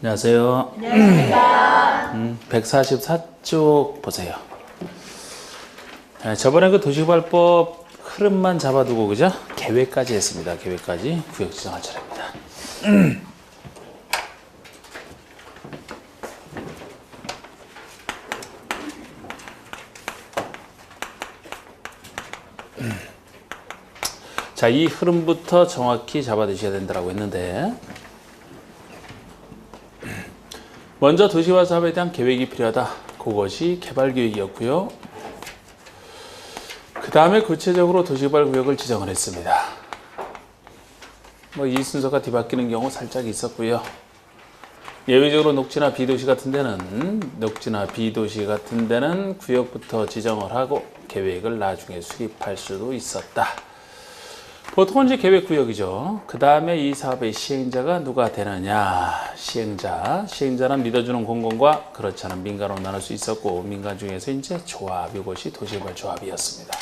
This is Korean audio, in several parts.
안녕하세요. 안녕하십니까. 144쪽 보세요. 저번에 그 도시개발법 흐름만 잡아두고 그죠? 계획까지 했습니다. 계획까지 구역 지정할 차례입니다. 자, 이 흐름부터 정확히 잡아두셔야 된다고 했는데, 먼저 도시화 사업에 대한 계획이 필요하다. 그것이 개발계획이었고요. 그 다음에 구체적으로 도시개발구역을 지정을 했습니다. 이 순서가 뒤바뀌는 경우 살짝 있었고요. 예외적으로 녹지나 비도시 같은 데는 구역부터 지정을 하고 계획을 나중에 수립할 수도 있었다. 보통은 이제 계획구역이죠. 그 다음에 이 사업의 시행자가 누가 되느냐. 시행자는 믿어주는 공공과 그렇지 않은 민간으로 나눌 수 있었고, 민간 중에서 이제 조합, 이것이 도시개발 조합이었습니다.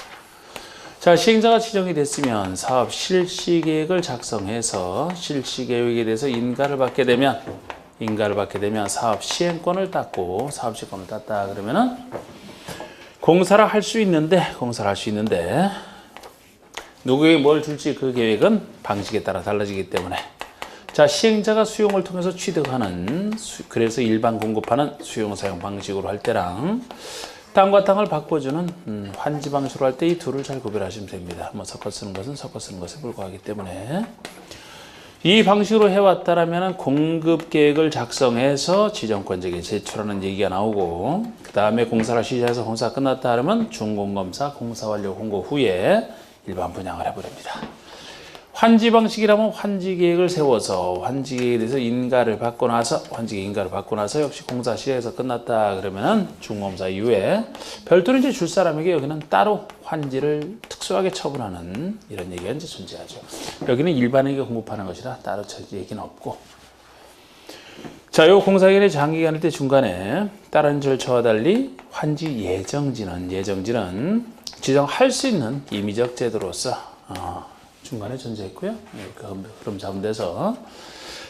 자, 시행자가 지정이 됐으면 사업 실시계획을 작성해서 실시계획에 대해서 인가를 받게 되면 사업 시행권을 땄고, 사업 시행권을 땄다 그러면은 공사를 할 수 있는데 누구에게 뭘 줄지 그 계획은 방식에 따라 달라지기 때문에, 자, 시행자가 수용을 통해서 취득하는, 그래서 일반 공급하는 수용 사용 방식으로 할 때랑 땅과 땅을 바꿔주는 환지 방식으로 할 때 이 둘을 잘 구별하시면 됩니다. 섞어 쓰는 것은 섞어 쓰는 것에 불과하기 때문에 이 방식으로 해왔다라면 공급 계획을 작성해서 지정권자에게 제출하는 얘기가 나오고, 그 다음에 공사를 시작해서 공사가 끝났다 하면 준공검사 공사 완료 공고 후에 일반 분양을 해버립니다. 환지 방식이라면 환지 계획을 세워서 환지 계획에 대해서 인가를 받고 나서 역시 공사 시에서 끝났다 그러면은 준공검사 이후에 별도로 이제 줄 사람에게 여기는 따로 환지를 특수하게 처분하는 이런 얘기가 이제 존재하죠. 여기는 일반에게 공급하는 것이라 따로 얘기는 없고. 자, 요 공사기간의 장기간일 때 중간에 다른 절차와 달리 환지 예정지는 지정할 수 있는 임의적 제도로서 중간에 존재했고요. 그럼 잡은데서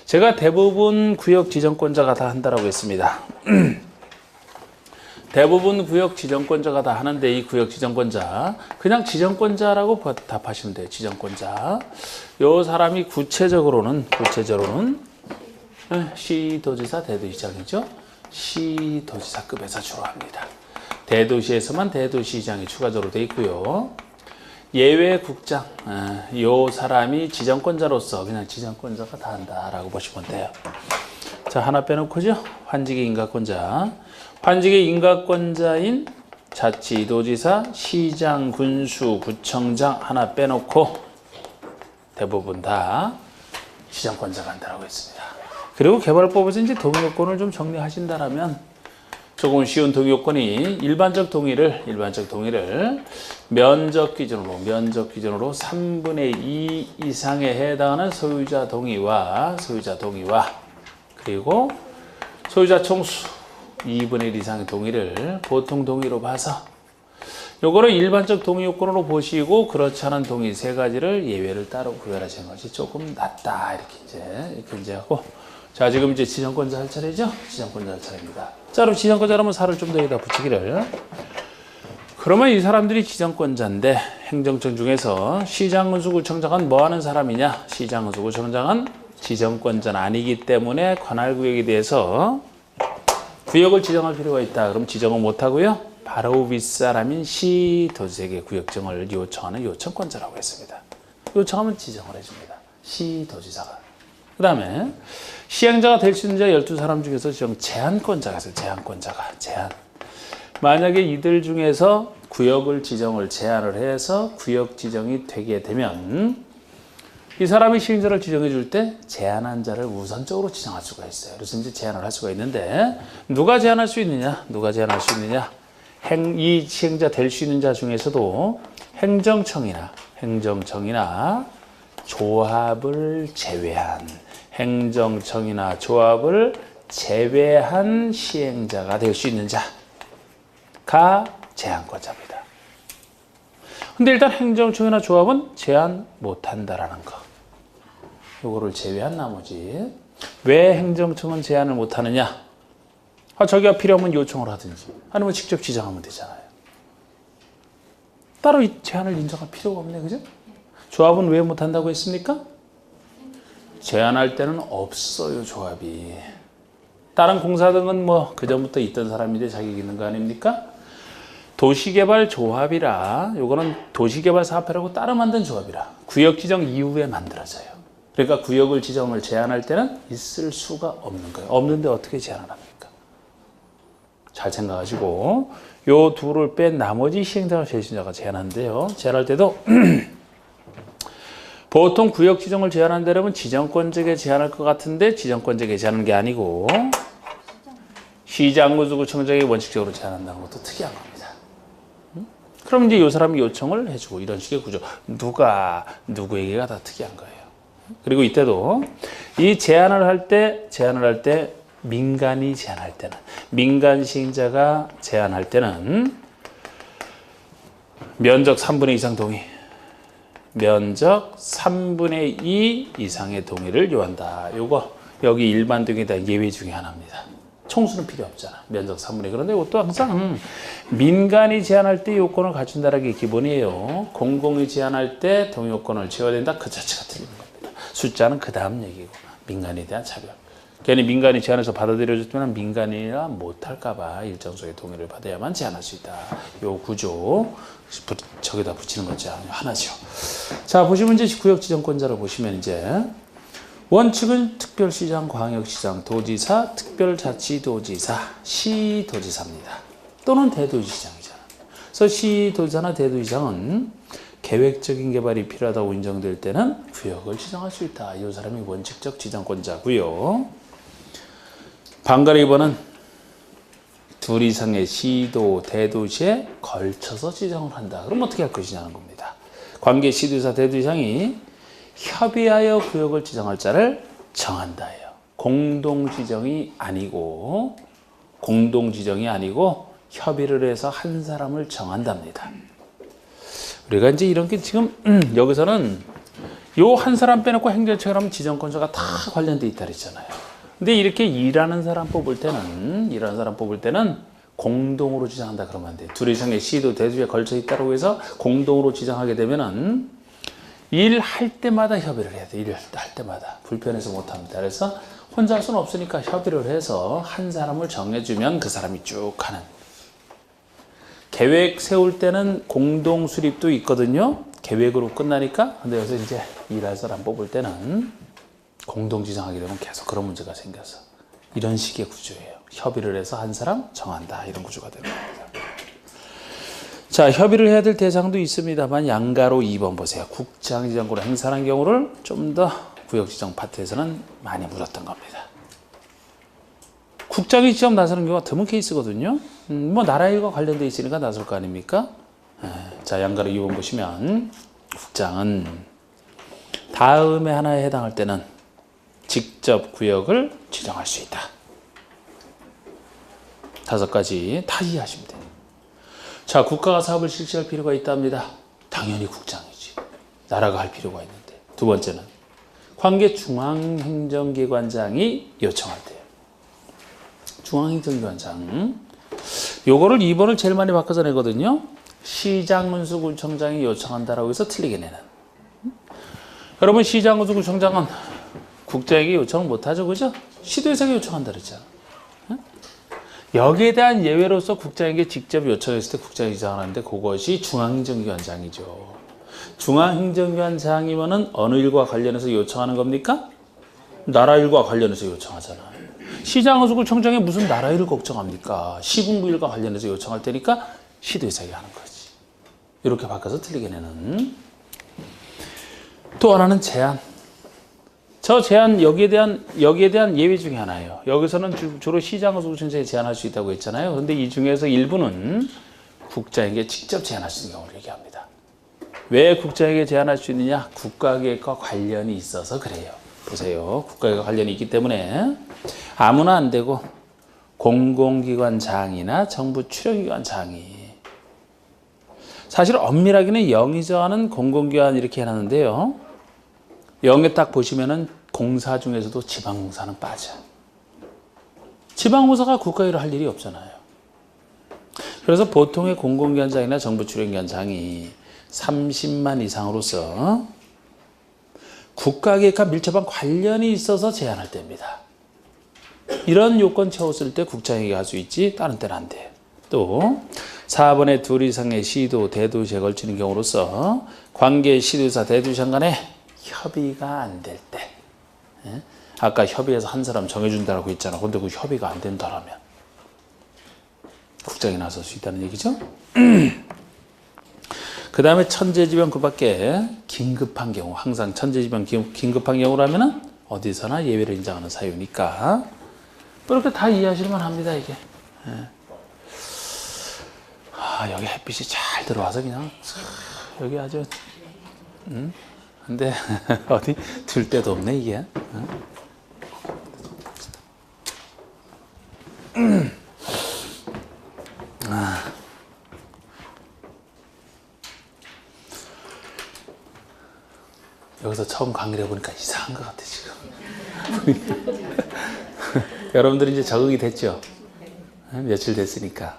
제가 대부분 구역 지정권자가 다 한다라고 했습니다. 대부분 구역 지정권자가 다 하는데, 이 구역 지정권자 그냥 지정권자라고 답하시면 돼요. 지정권자. 요 사람이 구체적으로는 시도지사, 대도시장이죠. 시도지사급에서 주로 합니다. 대도시에서만 대도시장이 추가적으로 되어 있고요. 예외 국장, 요 사람이 지정권자로서 그냥 지정권자가 다 한다라고 보시면 돼요. 자, 하나 빼놓고죠. 환지계 인가권자. 환지계 인가권자인 자치도지사, 시장, 군수, 구청장 하나 빼놓고 대부분 다 지정권자가 한다라고 했습니다. 그리고 개발법에서 이제 동의요건을 좀 정리하신다라면 조금 쉬운 동의요건이 일반적 동의를 면적 기준으로 3분의 2 이상에 해당하는 소유자 동의와 그리고 소유자 총수 2분의 1 이상의 동의를 보통 동의로 봐서 요거를 일반적 동의 요건으로 보시고, 그렇지 않은 동의 세 가지를 예외를 따로 구별하시는 것이 조금 낫다. 이렇게 이제 하고. 자, 지금 이제 지정권자 할 차례죠? 지정권자 할 차례입니다. 자, 그럼 지정권자라면 살을 좀 더 여기다 붙이기를. 그러면 이 사람들이 지정권자인데, 행정청 중에서 시장, 군수, 구청장은 뭐 하는 사람이냐? 시장, 군수, 구청장은 지정권자는 아니기 때문에 관할구역에 대해서 구역을 지정할 필요가 있다. 그럼 지정은 못하고요. 바로 윗사람인 시도지사에게 구역정을 요청하는 요청권자라고 했습니다. 요청하면 지정을 해줍니다. 시도지사가. 그 다음에 시행자가 될 수 있는 자 12사람 중에서 제한권자가 있어요. 제한. 만약에 이들 중에서 구역을 지정을 제한을 해서 구역 지정이 되게 되면 이 사람이 시행자를 지정해 줄 때 제한한 자를 우선적으로 지정할 수가 있어요. 그래서 이제 제한을 할 수가 있는데, 누가 제한할 수 있느냐? 이 시행자 될 수 있는 자 중에서도 행정청이나 조합을 제외한 시행자가 될 수 있는 자가 제한권자입니다. 근데 일단 행정청이나 조합은 제한 못한다라는 거. 요거를 제외한 나머지. 왜 행정청은 제한을 못하느냐? 저기가 필요하면 요청을 하든지 아니면 직접 지정하면 되잖아요. 따로 이 제한을 인정할 필요가 없네, 그죠? 조합은 왜 못한다고 했습니까? 제한할 때는 없어요, 조합이. 다른 공사 등은 뭐 그전부터 있던 사람인데 자격이 있는 거 아닙니까? 도시개발 조합이라, 요거는 도시개발 사업회라고 따로 만든 조합이라 구역 지정 이후에 만들어져요. 그러니까 구역을 지정을 제한할 때는 있을 수가 없는 거예요. 없는데 어떻게 제한을 합니까? 잘 생각하시고 요 둘을 뺀 나머지 시행자가 제시자가 제한하는데요. 제한할 때도 보통 구역 지정을 제한한다면 지정권적에 제한할 것 같은데 지정권적에 제한하는 게 아니고 시장군수구청장이 원칙적으로 제한한다는 것도 특이한 겁니다. 그럼 이제 이 사람이 요청을 해주고 이런 식의 구조. 누가 누구에게가 다 특이한 거예요. 그리고 이때도 이 제한을 할 때 민간이 제한할 때는 민간 시행자가 제한할 때는 면적 3분의 2 이상 동의. 면적 3분의 2 이상의 동의를 요한다. 요거 여기 일반 동의에 대한 예외 중에 하나입니다. 총수는 필요 없잖아. 면적 3분의 2. 그런데 이것도 항상 민간이 제한할 때 요건을 갖춘다는 게 기본이에요. 공공이 제한할 때 동의 요건을 채워야 된다. 그 자체가 틀린 겁니다. 숫자는 그 다음 얘기고 민간에 대한 차별. 괜히 민간이 제한해서 받아들여줬으면 민간이라 못할까 봐 일정 수의 동의를 받아야만 제한할 수 있다. 요 구조 저기다 붙이는 거죠. 하나죠. 자, 보시면 이제 구역 지정권자를 보시면 이제 원칙은 특별시장, 광역시장, 도지사, 특별자치도지사, 시도지사입니다. 또는 대도시장이잖아요. 그래서 시도지사나 대도시장은 계획적인 개발이 필요하다고 인정될 때는 구역을 지정할 수 있다. 이 사람이 원칙적 지정권자고요. 방가리 2번은 둘 이상의 시도, 대도시에 걸쳐서 지정을 한다. 그럼 어떻게 할 것이냐는 겁니다. 관계 시도지사, 대도시장이 협의하여 구역을 지정할 자를 정한다예요. 공동지정이 아니고 협의를 해서 한 사람을 정한답니다. 우리가 이제 이런 게 지금 여기서는 요 한 사람 빼놓고 행정처럼 하면 지정권자가 다 관련돼 있다 그랬잖아요. 근데 이렇게 일하는 사람 뽑을 때는 공동으로 지정한다 그러면 안 돼요. 둘 이상의 시도, 대도시에 걸쳐 있다고 해서 공동으로 지정하게 되면은 일할 때마다 협의를 해야 돼. 일할 때마다. 불편해서 못합니다. 그래서 혼자 할 수는 없으니까 협의를 해서 한 사람을 정해주면 그 사람이 쭉 하는. 계획 세울 때는 공동 수립도 있거든요. 계획으로 끝나니까. 근데 여기서 이제 일할 사람 뽑을 때는 공동 지정하게 되면 계속 그런 문제가 생겨서 이런 식의 구조예요. 협의를 해서 한 사람 정한다. 이런 구조가 되는 겁니다. 자, 협의를 해야 될 대상도 있습니다만 양가로 2번 보세요. 국장지정구로 행사하는 경우를 좀 더 구역지정 파트에서는 많이 물었던 겁니다. 국장이 직접 나서는 경우가 드문 케이스거든요. 뭐 나라 일과 관련돼 있으니까 나설 거 아닙니까? 자, 양가로 2번 보시면 국장은 다음에 하나에 해당할 때는 직접 구역을 지정할 수 있다. 5가지 다 이해하시면 돼요. 자, 국가가 사업을 실시할 필요가 있답니다. 당연히 국장이지. 나라가 할 필요가 있는데. 두 번째는 관계 중앙행정기관장이 요청할 때요. 중앙행정기관장. 요거를 2번을 제일 많이 바꿔서 내거든요. 시장군수구청장이 요청한다라고 해서 틀리게 내는. 여러분, 시장군수구청장은 국장에게 요청을 못하죠, 그죠? 시도에서 요청한다 그랬잖아. 여기에 대한 예외로서 국장에게 직접 요청했을 때 국장이 지정하는데 그것이 중앙행정기관장이죠. 중앙행정기관장이면은 어느 일과 관련해서 요청하는 겁니까? 나라 일과 관련해서 요청하잖아. 시장군수구청장이 무슨 나라 일을 걱정합니까? 시군구 일과 관련해서 요청할 테니까 시도에서 하는 거지. 이렇게 바꿔서 틀리게 내는. 또 하나는 제한. 저 제한 여기에 대한 예외 중에 하나예요. 여기서는 주로 시장군수구청장이 제한할 수 있다고 했잖아요. 그런데 이 중에서 일부는 국장에게 직접 제한할 수 있는 경우를 얘기합니다. 왜 국장에게 제한할 수 있느냐? 국가계획과 관련이 있어서 그래요. 보세요. 국가계획과 관련이 있기 때문에 아무나 안 되고 공공기관장이나 정부 출연기관장이 사실 엄밀하게는 영의정하는 공공기관 이렇게 해놨는데요. 여기 딱 보시면은 공사 중에서도 지방공사는 빠져. 지방공사가 국가일을 할 일이 없잖아요. 그래서 보통의 공공기관장이나 정부 출연기관장이 30만 이상으로서 국가기획과 밀접한 관련이 있어서 제한할 때입니다. 이런 요건 채웠을 때 국장에게 할 수 있지 다른 때는 안 돼. 또 4번에 둘 이상의 시도, 대도시에 걸치는 경우로서 관계 시도사, 대도시장 간에 협의가 안 될 때. 아까 협의해서 한 사람 정해준다고 했잖아. 근데 그 협의가 안 된다라면 국장이 나설 수 있다는 얘기죠. 그 다음에 천재지변 그 밖에 긴급한 경우, 항상 천재지변 긴급한 경우라면은 어디서나 예외를 인정하는 사유니까 이렇게 다 이해하시면 합니다, 이게. 여기 햇빛이 잘 들어와서 그냥 여기 아주 근데 어디 들 데도 없네 이게. 여기서 처음 강의를 해보니까 이상한 것 같아 지금. 여러분들이 이제 적응이 됐죠? 며칠 됐으니까.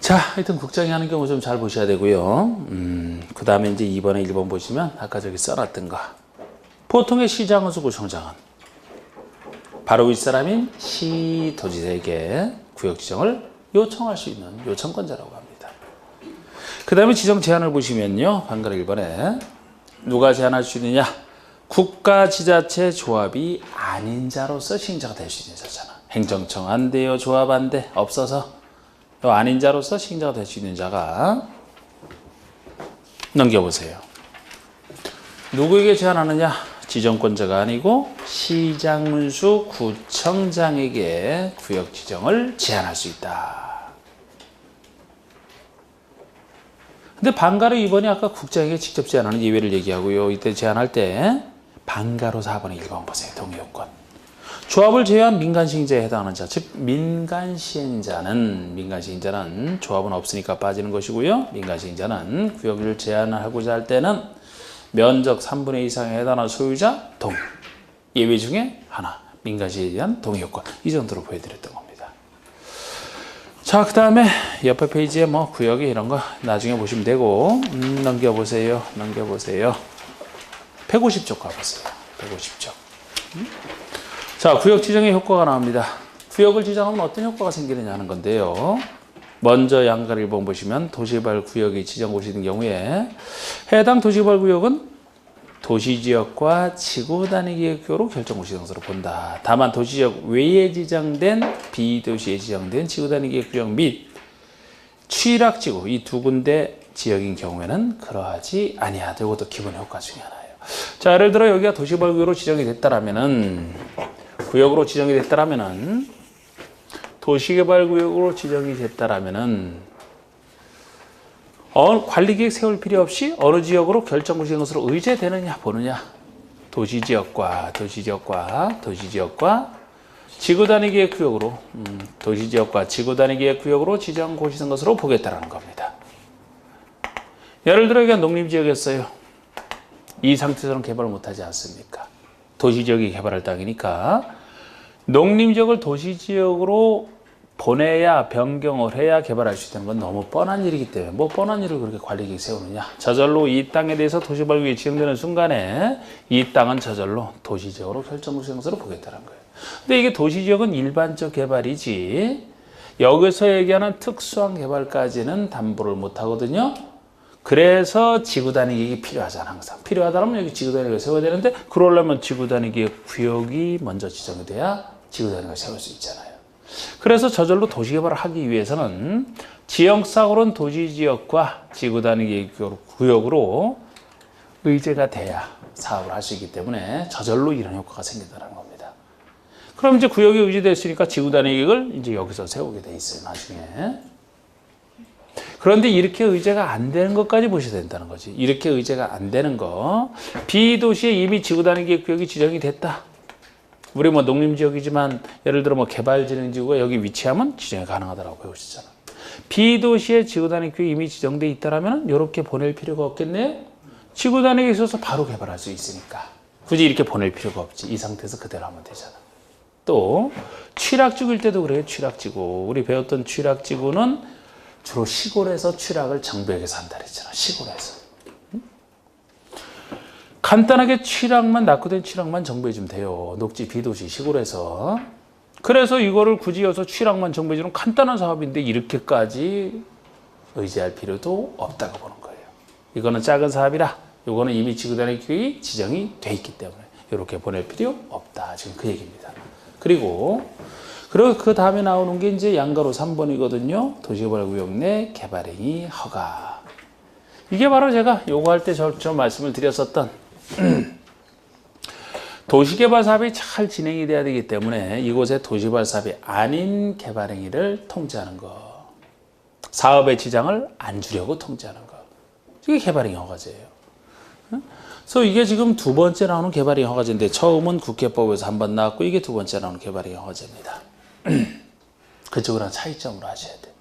자, 하여튼 국장이 하는 경우 좀 잘 보셔야 되고요. 그 다음에 이제 2번에 1번 보시면 아까 저기 써놨던 거. 보통의 시장원수 구청장은 바로 윗사람인 시도지사에게 구역 지정을 요청할 수 있는 요청권자라고 합니다. 그 다음에 지정 제한을 보시면요. 방금 1번에 누가 제한할 수 있느냐? 국가지자체 조합이 아닌 자로서 시행자가 될 수 있는 자잖아. 행정청 안 돼요. 조합 안 돼. 없어서. 아닌 자로서 시행자가 될 수 있는 자가 넘겨보세요. 누구에게 제한하느냐? 지정권자가 아니고 시장문수 구청장에게 구역 지정을 제한할 수 있다. 근데 반가로 2번이 아까 국장에게 직접 제한하는 예외를 얘기하고요. 이때 제한할 때 반가로 4번에 1번 보세요. 동의요건. 조합을 제외한 민간시행자에 해당하는 자, 즉 민간시행자는 조합은 없으니까 빠지는 것이고요. 민간시행자는 구역을 제한하고자 할 때는 면적 3분의 2 이상에 해당하는 소유자 동의. 예외 중에 하나, 민간시행에 대한 동의요건. 이 정도로 보여드렸던 겁니다. 자, 그 다음에 옆에 페이지에 뭐 구역이 이런 거 나중에 보시면 되고, 넘겨보세요. 150쪽 가보세요. 150쪽. 자, 구역 지정의 효과가 나옵니다. 구역을 지정하면 어떤 효과가 생기느냐 하는 건데요. 먼저 양가 1번 보시면 도시개발 구역이 지정고시된 경우에 해당 도시개발 구역은 도시지역과 지구단위계획으로 결정고시등서로 본다. 다만 도시지역 외에 지정된 비도시에 지정된 지구단위계획구역 및 취락지구 이 두 군데 지역인 경우에는 그러하지 아니하다. 이것도 기본 효과 중에 하나예요. 자, 예를 들어 여기가 도시개발 구역으로 지정이 됐다라면은 구역으로 지정이 됐다라면은 도시개발구역으로 지정이 됐다라면은 관리계획 세울 필요 없이 어느 지역으로 결정구시된 것으로 의제되느냐 보느냐. 도시지역과 지구단위계획구역으로 도시지역과 지구단위계획구역으로 지정고시된 것으로 보겠다라는 겁니다. 예를 들어 여기가 농림지역이었어요. 이 상태에서는 개발을 못하지 않습니까? 도시지역이 개발할 땅이니까 농림지역을 도시지역으로 보내야 변경을 해야 개발할 수 있다는 건 너무 뻔한 일이기 때문에 뭐 뻔한 일을 그렇게 관리계획 세우느냐. 저절로 이 땅에 대해서 도시개발구역이 지정되는 순간에 이 땅은 저절로 도시지역으로 결정구시된 것으로 보겠다는 거예요. 근데 이게 도시지역은 일반적 개발이지 여기서 얘기하는 특수한 개발까지는 담보를 못 하거든요. 그래서 지구단위계획이 필요하잖아. 항상 필요하다면 여기 지구단위계획을 세워야 되는데 그러려면 지구단위계획 구역이 먼저 지정이 돼야 지구단위계획을 세울 수 있잖아요. 그래서 저절로 도시개발을 하기 위해서는 지역상으로는 도시지역과 지구단위계획 구역으로 의제가 돼야 사업을 할 수 있기 때문에 저절로 이런 효과가 생긴다는 겁니다. 그럼 이제 구역이 의제됐으니까 지구단위계획을 이제 여기서 세우게 돼 있어요. 나중에. 그런데 이렇게 의제가 안 되는 것까지 보셔야 된다는 거지. 이렇게 의제가 안 되는 거. 비도시에 이미 지구단위계획 구역이 지정이 됐다. 우리 뭐 농림지역이지만 예를 들어 뭐 개발진흥지구가 여기 위치하면 지정이 가능하다라고 배우시잖아. 비도시에 지구단위계획이 이미 지정돼 있다라면 이렇게 보낼 필요가 없겠네요. 지구 단위에 있어서 바로 개발할 수 있으니까 굳이 이렇게 보낼 필요가 없지. 이 상태에서 그대로 하면 되잖아. 또 취락지구일 때도 그래요. 취락지구. 우리 배웠던 취락지구는 주로 시골에서 취락을 정비역에서 한다 그랬잖아. 시골에서. 간단하게 취락만, 낙후된 취락만 정비해주면 돼요. 녹지 비도시 시골에서. 그래서 이거를 굳이 여기서 취락만 정비해주는 간단한 사업인데 이렇게까지 의지할 필요도 없다고 보는 거예요. 이거는 작은 사업이라 이거는 이미 지구단위 규칙이 지정이 돼 있기 때문에 이렇게 보낼 필요 없다. 지금 그 얘기입니다. 그리고 그 다음에 나오는 게 이제 양가로 3번이거든요. 도시개발구역 내 개발행위 허가. 이게 바로 제가 요거 할 때 좀 말씀을 드렸었던 도시개발 사업이 잘 진행이 돼야 되기 때문에 이곳에 도시개발 사업이 아닌 개발행위를 통제하는 거. 사업의 지장을 안 주려고 통제하는 거. 이게 개발행위 허가제예요. 그래서 이게 지금 두 번째 나오는 개발행위 허가제인데 처음은 국회법에서 한 번 나왔고 이게 두 번째 나오는 개발행위 허가제입니다. 그쪽이랑 차이점으로 하셔야 돼요.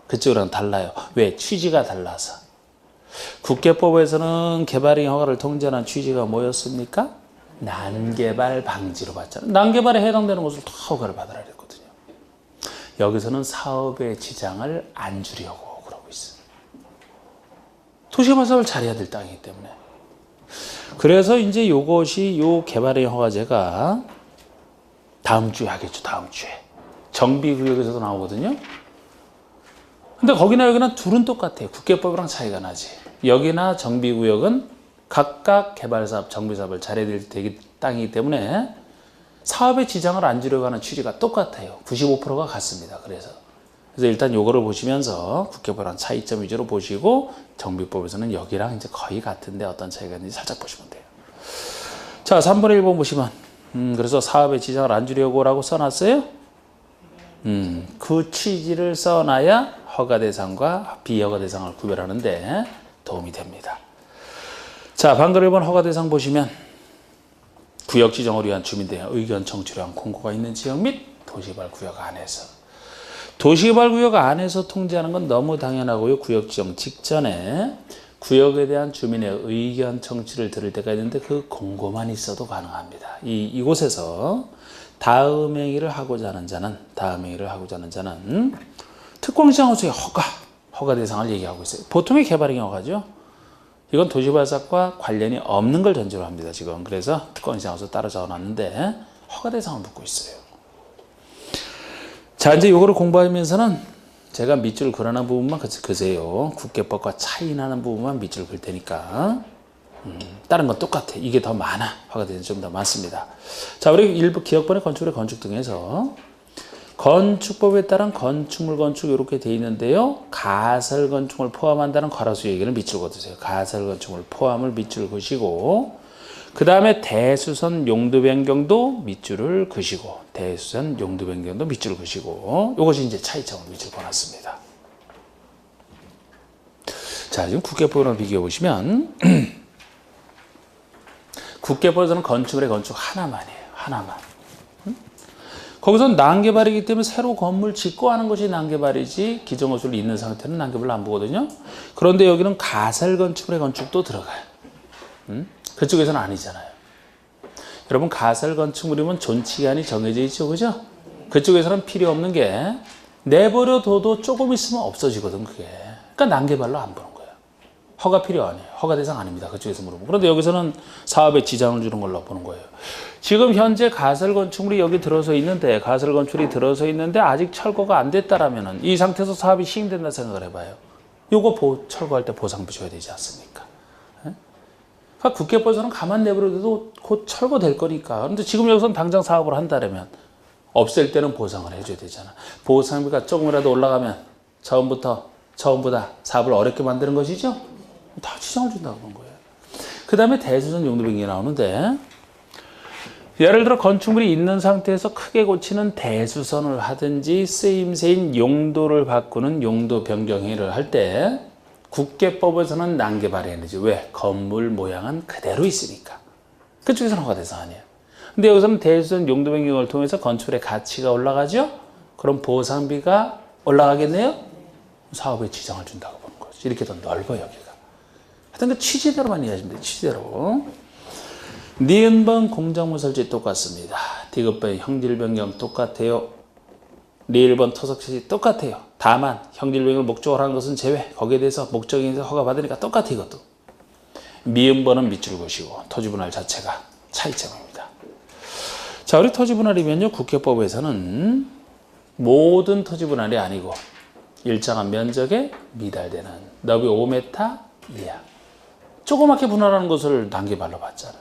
그쪽이랑 달라요. 왜? 취지가 달라서. 국회법에서는 개발행위 허가를 통제하는 취지가 뭐였습니까? 난개발 방지로 봤잖아요. 난개발에 해당되는 것을 다 허가를 받아라 그랬거든요. 여기서는 사업의 지장을 안 주려고 그러고 있어요. 도시개발 사업을 잘해야 될 땅이기 때문에. 그래서 이제 요것이 요 개발행위 허가제가 다음 주에 하겠죠. 다음 주에. 정비구역에서도 나오거든요. 근데 거기나 여기나 둘은 똑같아요. 국회법이랑 차이가 나지. 여기나 정비구역은 각각 개발사업, 정비사업을 잘해야 될 땅이기 때문에 사업의 지장을 안 주려고 하는 취지가 똑같아요. 95%가 같습니다. 그래서 일단 요거를 보시면서 국회법이랑 차이점 위주로 보시고 정비법에서는 여기랑 이제 거의 같은데 어떤 차이가 있는지 살짝 보시면 돼요. 자, 3번에 1번 보시면 그래서 사업의 지장을 안 주려고 라고 써놨어요. 그 취지를 써놔야 허가 대상과 비허가 대상을 구별하는데 도움이 됩니다. 자, 방금 1번 허가 대상 보시면 구역 지정을 위한 주민들의 의견 청취를 한 공고가 있는 지역 및 도시개발 구역 안에서. 도시개발 구역 안에서 통제하는 건 너무 당연하고요. 구역 지정 직전에 구역에 대한 주민의 의견 청취를 들을 때가 있는데 그 공고만 있어도 가능합니다. 이곳에서 다음 행위를 하고자 하는 자는 특공시장으로서의 허가 대상을 얘기하고 있어요. 보통의 개발행위 허가죠. 이건 도시개발사업과 관련이 없는 걸 전제로 합니다. 지금 그래서 특공시장으로서 따로 적어놨는데 허가 대상을 묻고 있어요. 자, 이제 이거를 공부하면서는 제가 밑줄 그려놓은 부분만 그세요. 국회법과 차이 나는 부분만 밑줄 그릴 테니까. 다른 건 똑같아. 이게 더 많아. 허가 대상이 좀 더 많습니다. 자, 우리 일부 기업번의 건축의 건축 등에서 건축법에 따른 건축물 건축 이렇게 돼 있는데요. 가설 건축을 포함한다는 괄호수 얘기를 밑줄 그어두세요. 가설 건축물 포함을 밑줄 그시고 그 다음에 대수선 용도 변경도 밑줄을 그시고 대수선 용도 변경도 밑줄을 그시고 이것이 이제 차이점을 밑줄 그어놨습니다. 자, 지금 국회법으로 비교해 보시면 국회법에서는 건축물의 건축 하나만이에요. 하나만. 거기서는 난개발이기 때문에 새로 건물 짓고 하는 것이 난개발이지 기존 건축이 있는 상태는 난개발을 안 보거든요. 그런데 여기는 가설 건축물의 건축도 들어가요. 그쪽에서는 아니잖아요. 여러분 가설 건축물이면 존치기한이 정해져 있죠. 그죠? 그쪽에서는 필요 없는 게 내버려둬도 조금 있으면 없어지거든 그게. 그러니까 난개발로 안 보는 거예요. 허가 필요 아니에요. 허가 대상 아닙니다. 그쪽에서 물어보고. 그런데 여기서는 사업에 지장을 주는 걸로 보는 거예요. 지금 현재 가설 건축물이 여기 들어서 있는데 가설 건축물이 들어서 있는데 아직 철거가 안 됐다라면은 이 상태에서 사업이 시행된다 생각을 해봐요. 요거 철거할 때 보상비 줘야 되지 않습니까? 그러니까 국회법에서는 가만 내버려둬도 곧 철거될 거니까. 그런데 지금 여기서는 당장 사업을 한다면 없앨 때는 보상을 해줘야 되잖아. 보상비가 조금이라도 올라가면 처음보다 사업을 어렵게 만드는 것이죠. 다 지장을 준다고 그런 거예요. 그 다음에 대수선 용도 변경이 나오는데 예를 들어 건축물이 있는 상태에서 크게 고치는 대수선을 하든지 쓰임새인 용도를 바꾸는 용도 변경 행위를 할 때 국계법에서는 난개발이 아니지. 왜? 건물 모양은 그대로 있으니까. 그쪽에서는 허가 대상 아니에요. 근데 여기서는 대수선 용도 변경을 통해서 건축물의 가치가 올라가죠? 그럼 보상비가 올라가겠네요? 사업에 지장을 준다고 보는 거죠. 이렇게 더 넓어요, 여기가. 하여튼 그 취지대로만 이해하시면 돼요. 취지대로. 니은번 공작물 설치 똑같습니다. 디귿번 형질 변경 똑같아요. 리을번 토속 채취 똑같아요. 다만 형질 변경을 목적으로 하는 것은 제외. 거기에 대해서 목적에 대해서 허가 받으니까 똑같아 이것도. 미음번은 밑줄 것이고 토지 분할 자체가 차이점입니다. 자, 우리 토지 분할이면요, 국회법에서는 모든 토지 분할이 아니고 일정한 면적에 미달되는 너비 5m 이하 조그맣게 분할하는 것을 단계발로 봤잖아.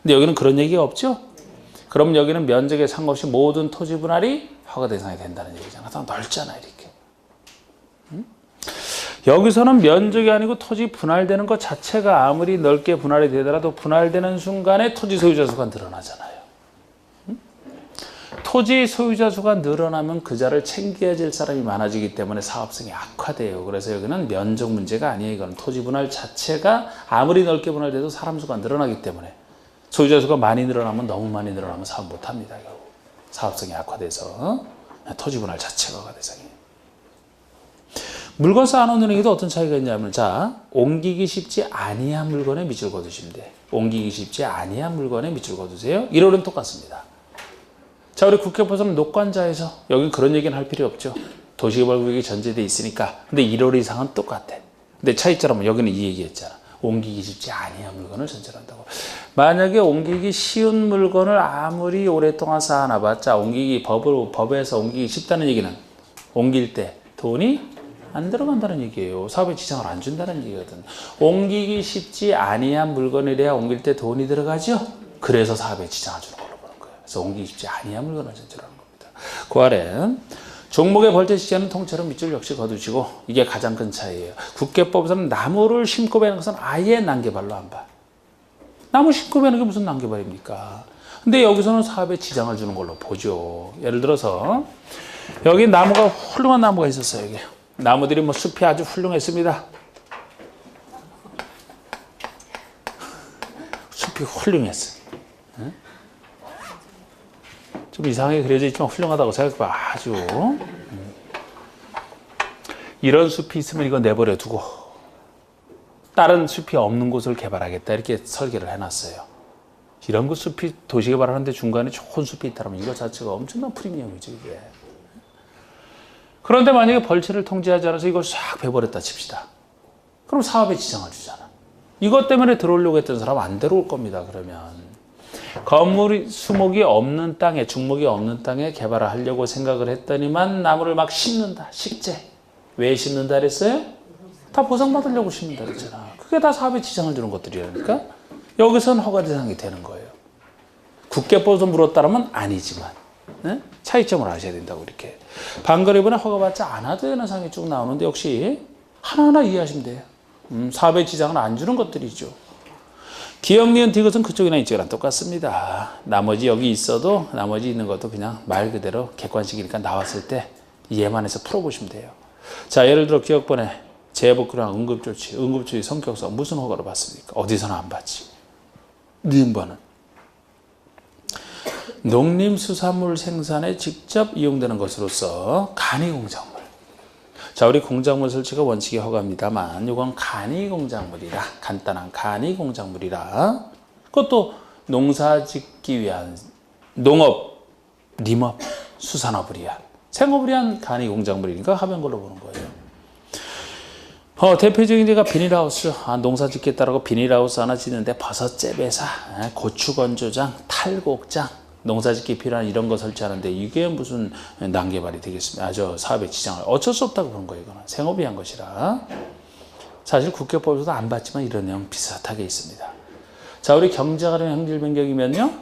근데 여기는 그런 얘기가 없죠? 그럼 여기는 면적에 상관없이 모든 토지 분할이 허가 대상이 된다는 얘기잖아. 더 넓잖아 이렇게. 응? 여기서는 면적이 아니고 토지 분할되는 것 자체가 아무리 넓게 분할이 되더라도 분할되는 순간에 토지 소유자 수가 늘어나잖아요. 응? 토지 소유자 수가 늘어나면 그 자를 챙겨야 될 사람이 많아지기 때문에 사업성이 악화돼요. 그래서 여기는 면적 문제가 아니에요. 이건 토지 분할 자체가 아무리 넓게 분할돼도 사람 수가 늘어나기 때문에 소유자 수가 많이 늘어나면 너무 많이 늘어나면 사업 못합니다. 사업성이 악화돼서 토지 분할 자체가 허가 대상이에요. 물건 쌓아놓는 행위도 어떤 차이가 있냐면, 자, 옮기기 쉽지 아니한 물건에 밑줄 그어두시면 돼. 옮기기 쉽지 아니한 물건에 밑줄 그어두세요. 1월은 똑같습니다. 자, 우리 국회법에서는 녹관자에서 여기 그런 얘기는 할 필요 없죠. 도시개발구역이 전제돼 있으니까. 근데 1월 이상은 똑같아. 근데 차이점은 여기는 이 얘기했잖아. 옮기기 쉽지 아니한 물건을 전제로 한다고. 만약에 옮기기 쉬운 물건을 아무리 오랫동안 쌓아놔봤자 법에서 옮기기 쉽다는 얘기는 옮길 때 돈이 안 들어간다는 얘기예요. 사업에 지장을 안 준다는 얘기거든. 옮기기 쉽지 아니한 물건이래야 옮길 때 돈이 들어가죠. 그래서 사업에 지장을 주는 걸로 보는 거예요. 그래서 옮기기 쉽지 아니한 물건을 전제로 하는 겁니다. 그 아래 종목의 벌채 시기에는 통째로 밑줄 역시 거두시고, 이게 가장 큰 차이예요. 국계법에서는 나무를 심고 베는 것은 아예 난개발로 안 봐. 나무 심고 베는 게 무슨 난개발입니까? 근데 여기서는 사업에 지장을 주는 걸로 보죠. 예를 들어서 여기 나무가 훌륭한 나무가 있었어요. 여기 나무들이 뭐 숲이 아주 훌륭했습니다. 숲이 훌륭했어. 응? 좀 이상하게 그려져 있지만 훌륭하다고 생각해봐. 아주. 이런 숲이 있으면 이거 내버려 두고 다른 숲이 없는 곳을 개발하겠다 이렇게 설계를 해놨어요. 이런 거 숲이 도시 개발하는데 중간에 좋은 숲이 있다면 이거 자체가 엄청난 프리미엄이죠 이게. 그런데 만약에 벌채를 통제하지 않아서 이걸 싹 베버렸다 칩시다. 그럼 사업에 지장을 주잖아. 이것 때문에 들어오려고 했던 사람 안 들어올 겁니다. 그러면 건물이 수목이 없는 땅에, 중목이 없는 땅에 개발을 하려고 생각을 했더니만 나무를 막 심는다. 식재. 왜 심는다 그랬어요? 다 보상받으려고 심는다 그랬잖아. 그게 다 사업에 지장을 주는 것들이라니까. 여기서는 허가 대상이 되는 거예요. 국계법에서 물었다면 아니지만, 네? 차이점을 아셔야 된다고 이렇게. 반거래분에 허가받지 않아도 되는 사항이 쭉 나오는데 역시 하나하나 이해하시면 돼요. 사업에 지장을 안 주는 것들이죠. 기역, 니은, 디귿은 그쪽이나 이쪽이랑 똑같습니다. 나머지 여기 있어도 나머지 있는 것도 그냥 말 그대로 객관식이니까 나왔을 때 이해만 해서 풀어보시면 돼요. 자, 예를 들어 기역번에 재해복구랑 응급조치, 응급조치 성격상 무슨 허가를 받습니까? 어디서나 안 받지. 니은번은 농림수산물 생산에 직접 이용되는 것으로서 간이공작물. 자, 우리 공작물 설치가 원칙이 허가입니다만 이건 간이공작물이라, 간단한 간이공작물이라, 그것도 농사 짓기 위한, 농업,林업, 수산업을 위한, 생업을 위한 간이공작물이니까 하면 걸로 보는 거예요. 대표적인 예가 비닐하우스. 농사 짓겠다라고 비닐하우스 하나 짓는데 버섯재 배사, 고추 건조장, 탈곡장, 농사 짓기 필요한 이런 거 설치하는데 이게 무슨 난개발이 되겠습니까? 저 사업의 지장을 어쩔 수 없다고 보는 거예요. 이거는 생업이 한 것이라. 사실 국회법에서도 안 봤지만 이런 내용 비슷하게 있습니다. 자, 우리 경제가령 형질 변경이면요,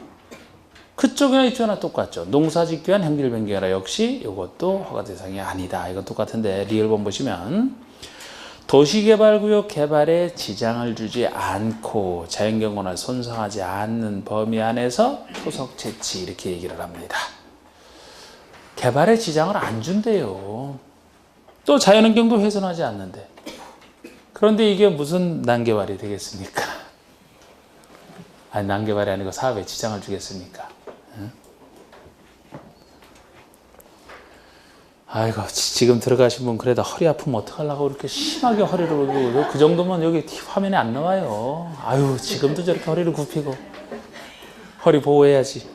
그쪽이나 이쪽이나 똑같죠. 농사 짓기 위한 형질 변경이라 역시 이것도 허가 대상이 아니다. 이건 똑같은데 리얼본 보시면 도시개발구역 개발에 지장을 주지 않고 자연경관을 손상하지 않는 범위 안에서 토속 채취 이렇게 얘기를 합니다. 개발에 지장을 안 준대요. 또 자연환경도 훼손하지 않는데. 그런데 이게 무슨 난개발이 되겠습니까? 아니, 난개발이 아니고 사업에 지장을 주겠습니까? 아이고, 지금 들어가신 분 그래도 허리 아프면 어떡하려고 그렇게 심하게 허리를 굽히고, 그 정도면 여기 화면에 안 나와요. 아유, 지금도 저렇게 허리를 굽히고. 허리 보호해야지.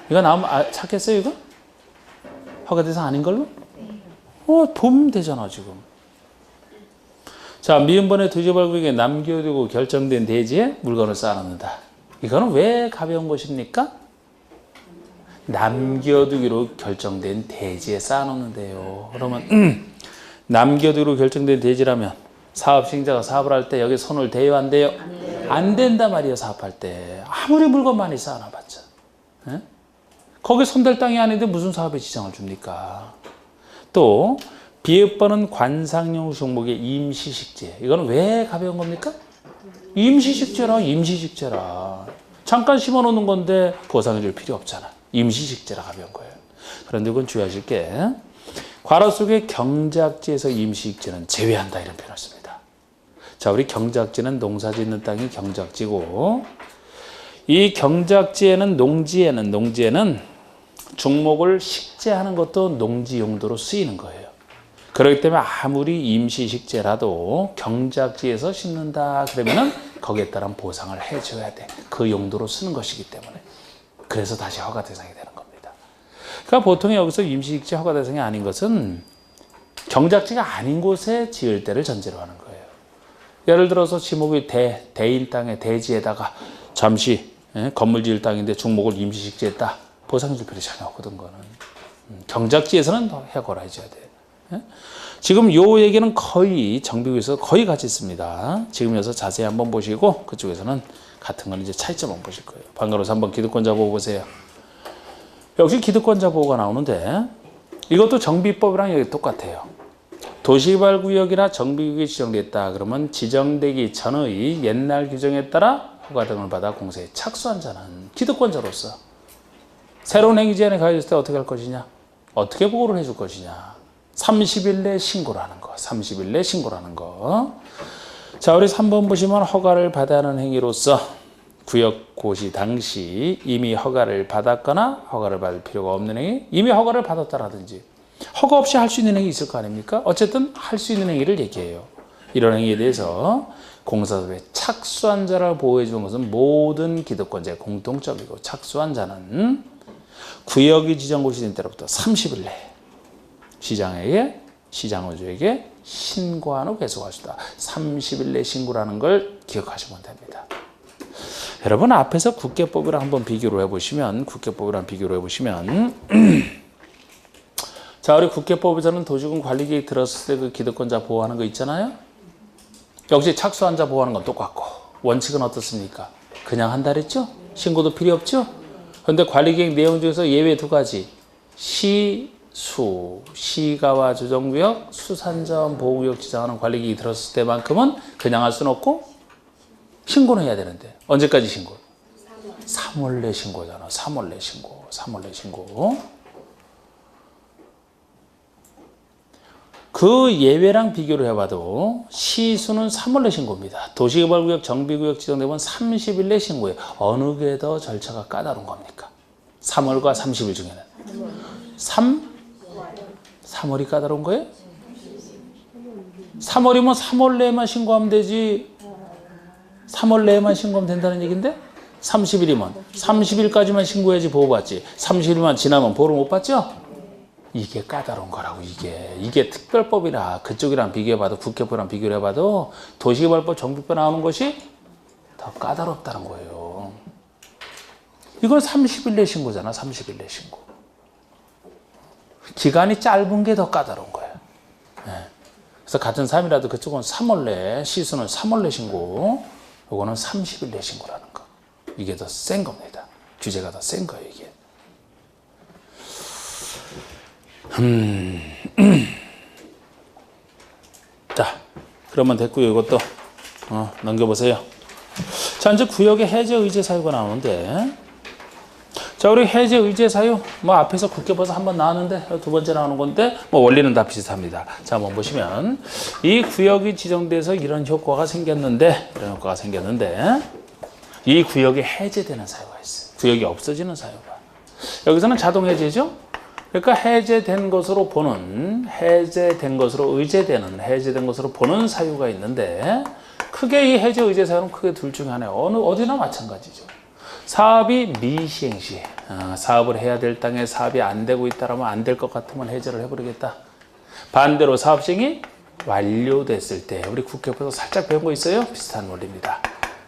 이거 나오면 찾겠어요, 이거? 허가 대상 아닌 걸로? 보면 되잖아, 지금. 자, 미음번의 도지발구역에 남겨두고 결정된 대지에 물건을 쌓아놓는다. 이거는 왜 가벼운 것입니까? 남겨두기로 결정된 대지에 쌓아놓는데요. 그러면 남겨두기로 결정된 대지라면 사업 시행자가 사업을 할 때 여기 손을 대요, 안 대요? 안 된단 말이에요. 사업할 때 아무리 물건 많이 쌓아놔봤자. 예? 거기 손댈 땅이 아닌데 무슨 사업에 지장을 줍니까? 또 비읍번은 관상용 종목의 임시식재. 이거는 왜 가벼운 겁니까? 임시식재라. 잠깐 심어놓는 건데 보상해줄 필요 없잖아. 임시식재라 가벼운 거예요. 그런데 이건 주의하실 게 괄호 속에 경작지에서 임시식재는 제외한다 이런 표현을 씁니다. 자, 우리 경작지는 농사 짓는 땅이 경작지고 이 경작지에는 농지에는 중목을 식재하는 것도 농지 용도로 쓰이는 거예요. 그렇기 때문에 아무리 임시식재라도 경작지에서 심는다 그러면은 거기에 따른 보상을 해줘야 돼. 그 용도로 쓰는 것이기 때문에. 그래서 다시 허가 대상이 되는 겁니다. 그러니까 보통 여기서 임시식재 허가 대상이 아닌 것은 경작지가 아닌 곳에 지을 때를 전제로 하는 거예요. 예를 들어서 지목이 대인 땅에 대지에다가 잠시 건물 지을 땅인데 중목을 임시식재했다. 보상해줄 필요 전혀 없거든. 거는 경작지에서는 해고를 해줘야 돼요. 지금 요 얘기는 거의 정비구에서 거의 같이 있습니다. 지금 여기서 자세히 한번 보시고 그쪽에서는 같은 건 이제 차이점만 보실 거예요. 방금으로서 한번 기득권자 보호 보세요. 역시 기득권자 보호가 나오는데 이것도 정비법이랑 여기 똑같아요. 도시개발구역이나 정비구역이 지정됐다 그러면 지정되기 전의 옛날 규정에 따라 허가 등을 받아 공사에 착수한 자는 기득권자로서 새로운 행위 제한에 가해졌을 때 어떻게 할 것이냐? 어떻게 보호를 해줄 것이냐? 30일 내 신고라는 거. 30일 내 신고라는 거. 자, 우리 3번 보시면 허가를 받아야 하는 행위로서 구역 고시 당시 이미 허가를 받았거나 허가를 받을 필요가 없는 행위, 이미 허가를 받았다라든지 허가 없이 할 수 있는 행위 있을 거 아닙니까? 어쨌든 할 수 있는 행위를 얘기해요. 이런 행위에 대해서 공사사업에 착수한 자를 보호해 주는 것은 모든 기득권자의 공통점이고 착수한 자는 구역이 지정 고시된 때로부터 30일 내 시장호주에게 신고한 후 배속할 수 있다. 30일 내 신고라는 걸 기억하시면 됩니다. 여러분 앞에서 국계법이랑 한번 비교를 해보시면 자, 우리 국계법에서는 도시군 관리계획 들었을 때 그 기득권자 보호하는 거 있잖아요. 역시 착수한 자 보호하는 건 똑같고 원칙은 어떻습니까? 그냥 한다 그랬죠? 신고도 필요 없죠? 그런데 관리계획 내용 중에서 예외 2가지. 시가와 조정구역, 수산자원 보호구역 지정하는 관리계획이 들었을 때만큼은 그냥 할 수는 없고 신고는 해야 되는데 언제까지 신고? 3월 내 신고잖아. 3월 내 신고. 그 예외랑 비교를 해봐도 시수는 3월 내 신고입니다. 도시개발구역, 정비구역 지정되면 30일 내 신고예요. 어느 게 더 절차가 까다로운 겁니까? 3월과 30일 중에는 3월이 까다로운 거예요? 3월이면 3월 내에만 신고하면 되지 3월 내에만 신고하면 된다는 얘기인데 30일이면 30일까지만 신고해야지 보호받지 30일만 지나면 보호를 못 받죠? 이게 까다로운 거라고. 이게 특별법이라 그쪽이랑 비교해봐도 국회법이랑 비교를 해봐도 도시개발법 정비법 나오는 것이 더 까다롭다는 거예요. 이건 30일 내 신고잖아. 30일 내 신고. 기간이 짧은 게 더 까다로운 거예요. 그래서 같은 사람이라도 그쪽은 3월 내, 시수는 3월 내 신고, 요거는 30일 내 신고라는 거. 이게 더 센 겁니다. 규제가 더 센 거예요, 이게. 자, 그러면 됐고요. 이것도 넘겨보세요. 자, 이제 구역의 해제 의제 사유가 나오는데, 자, 우리 해제 의제 사유 뭐 앞에서 국회법에서 한번 나왔는데 2번째 나오는 건데 뭐 원리는 다 비슷합니다. 자, 한번 보시면 이 구역이 지정돼서 이런 효과가 생겼는데 이 구역이 해제되는 사유가 있어요. 구역이 없어지는 사유가. 여기서는 자동 해제죠. 그러니까 해제된 것으로 보는, 해제된 것으로 의제되는, 해제된 것으로 보는 사유가 있는데 크게 이 해제 의제 사유는 크게 둘 중에 하나예요. 어디나 마찬가지죠. 사업이 미시행 시, 사업을 해야 될 땅에 사업이 안 되고 있다라면 안 될 것 같으면 해제를 해버리겠다. 반대로 사업 시행이 완료됐을 때, 우리 국회에서 살짝 배운 거 있어요? 비슷한 원리입니다.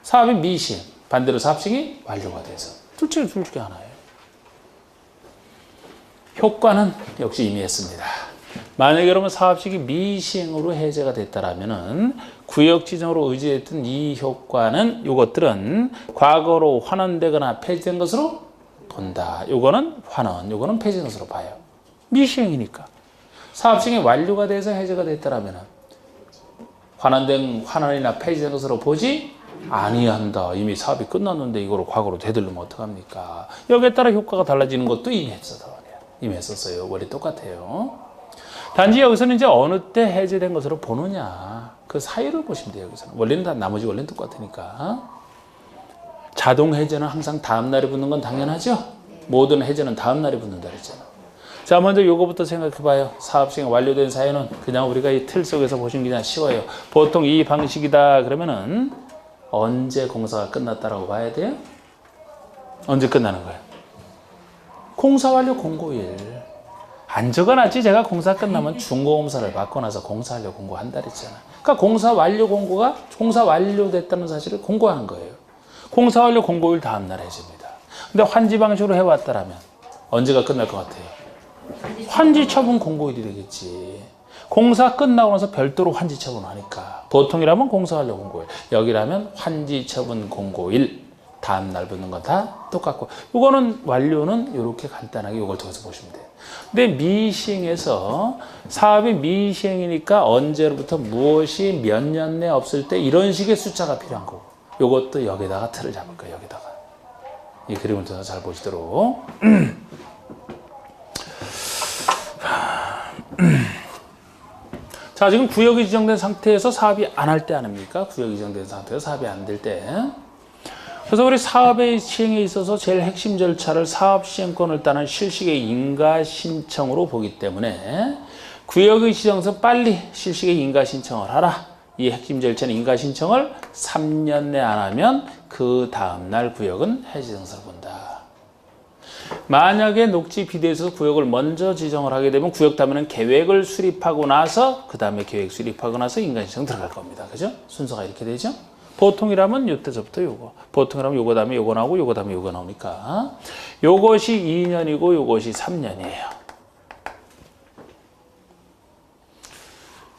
사업이 미시행, 반대로 사업 시행이 완료가 돼서 둘 중에 하나예요. 효과는 역시 이미 했습니다. 만약에 여러분 사업 시행이 미시행으로 해제가 됐다라면은 구역 지정으로 의지했던 이 효과는, 요것들은 과거로 환원되거나 폐지된 것으로 본다. 요거는 환원, 요거는 폐지된 것으로 봐요. 미시행이니까. 사업 시행이 완료가 돼서 해제가 됐다라면은 환원이나 폐지된 것으로 보지 아니한다. 이미 사업이 끝났는데 이거를 과거로 되돌리면 어떡합니까? 여기에 따라 효과가 달라지는 것도 이미 했었어요. 원리 똑같아요. 단지 여기서는 이제 어느 때 해제된 것으로 보느냐, 그 사이를 보시면 돼요. 여기서는 원리는 다, 나머지 원리는 똑같으니까. 자동 해제는 항상 다음 날에 붙는 건 당연하죠. 모든 해제는 다음 날에 붙는다 그랬잖아. 자, 먼저 요거부터 생각해 봐요. 사업 시행 완료된 사유는 그냥 우리가 이 틀 속에서 보시는 게 그냥 쉬워요. 보통 이 방식이다 그러면은 언제 공사가 끝났다라고 봐야 돼요? 언제 끝나는 거예요? 공사 완료 공고일. 안 적어놨지. 제가 공사 끝나면 중고검사를 받고 나서 공사 완료 공고한다 그랬잖아. 그러니까 공사 완료 공고가 공사 완료됐다는 사실을 공고하는 거예요. 공사 완료 공고일 다음 날 해줍니다. 근데 환지 방식으로 해왔다라면 언제가 끝날 것 같아요? 환지 처분 공고일이 되겠지. 공사 끝나고 나서 별도로 환지 처분하니까. 보통이라면 공사 완료 공고일, 여기라면 환지 처분 공고일, 다음 날 붙는 건 다 똑같고, 이거는 완료는 이렇게 간단하게 이걸 통해서 보시면 돼요. 근데 미시행에서 사업이 미시행이니까 언제로부터 무엇이 몇 년 내 없을 때 이런 식의 숫자가 필요한 거고, 이것도 여기다가 틀을 잡을 거예요. 여기다가 이 그림을 통해서 잘 보시도록. 자, 지금 구역이 지정된 상태에서 사업이 안 할 때 아닙니까? 구역이 지정된 상태에서 사업이 안 될 때. 그래서 우리 사업의 시행에 있어서 제일 핵심 절차를 사업 시행권을 따는 실시의 인가 신청으로 보기 때문에 구역의 지정에서 빨리 실시의 인가 신청을 하라. 이 핵심 절차는 인가 신청을 3년 내 안 하면 그 다음 날 구역은 해지정사를 본다. 만약에 녹지 비대에서 구역을 먼저 지정을 하게 되면 구역 다음에는 계획을 수립하고 나서, 그 다음에 계획 수립하고 나서 인가 신청 들어갈 겁니다. 그죠? 순서가 이렇게 되죠? 보통이라면 요때서부터 요거, 보통이라면 요거 다음에 요거 나오고 요거 다음에 요거 나오니까 요것이 2년이고 요것이 3년이에요.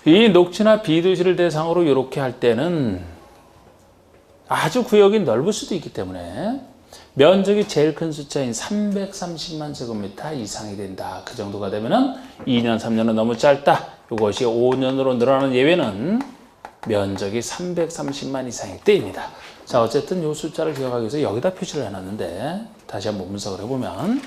이 녹지나 비도시를 대상으로 이렇게 할 때는 아주 구역이 넓을 수도 있기 때문에 면적이 제일 큰 숫자인 330만 제곱미터 이상이 된다. 그 정도가 되면은 2년, 3년은 너무 짧다. 이것이 5년으로 늘어나는 예외는 면적이 330만 이상일 때입니다. 자, 어쨌든 이 숫자를 기억하기 위해서 여기다 표시를 해놨는데 다시 한번 분석을 해보면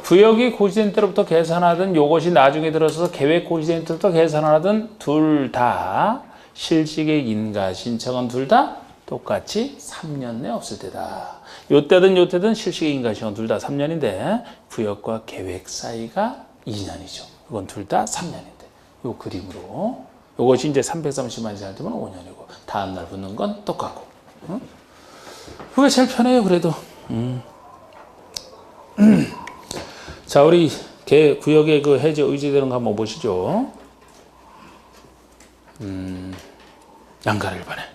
구역이 고지된 때로부터 계산하든 이것이 나중에 들어서서 계획 고지된 때부터 계산하든 둘 다 실식의 인가 신청은 둘 다 똑같이 3년 내 없을 때다. 요때든 실식의 인가 신청은 둘 다 3년인데 구역과 계획 사이가 2년이죠. 이건 둘 다 3년인데 요 그림으로 요것이 이제 330만 이상 되면 5년이고 다음 날 붙는 건 똑같고. 그게 제일 편해요. 그래도. 자, 우리 구역의 그 해제 의지되는 거 한번 보시죠. 양가 1번에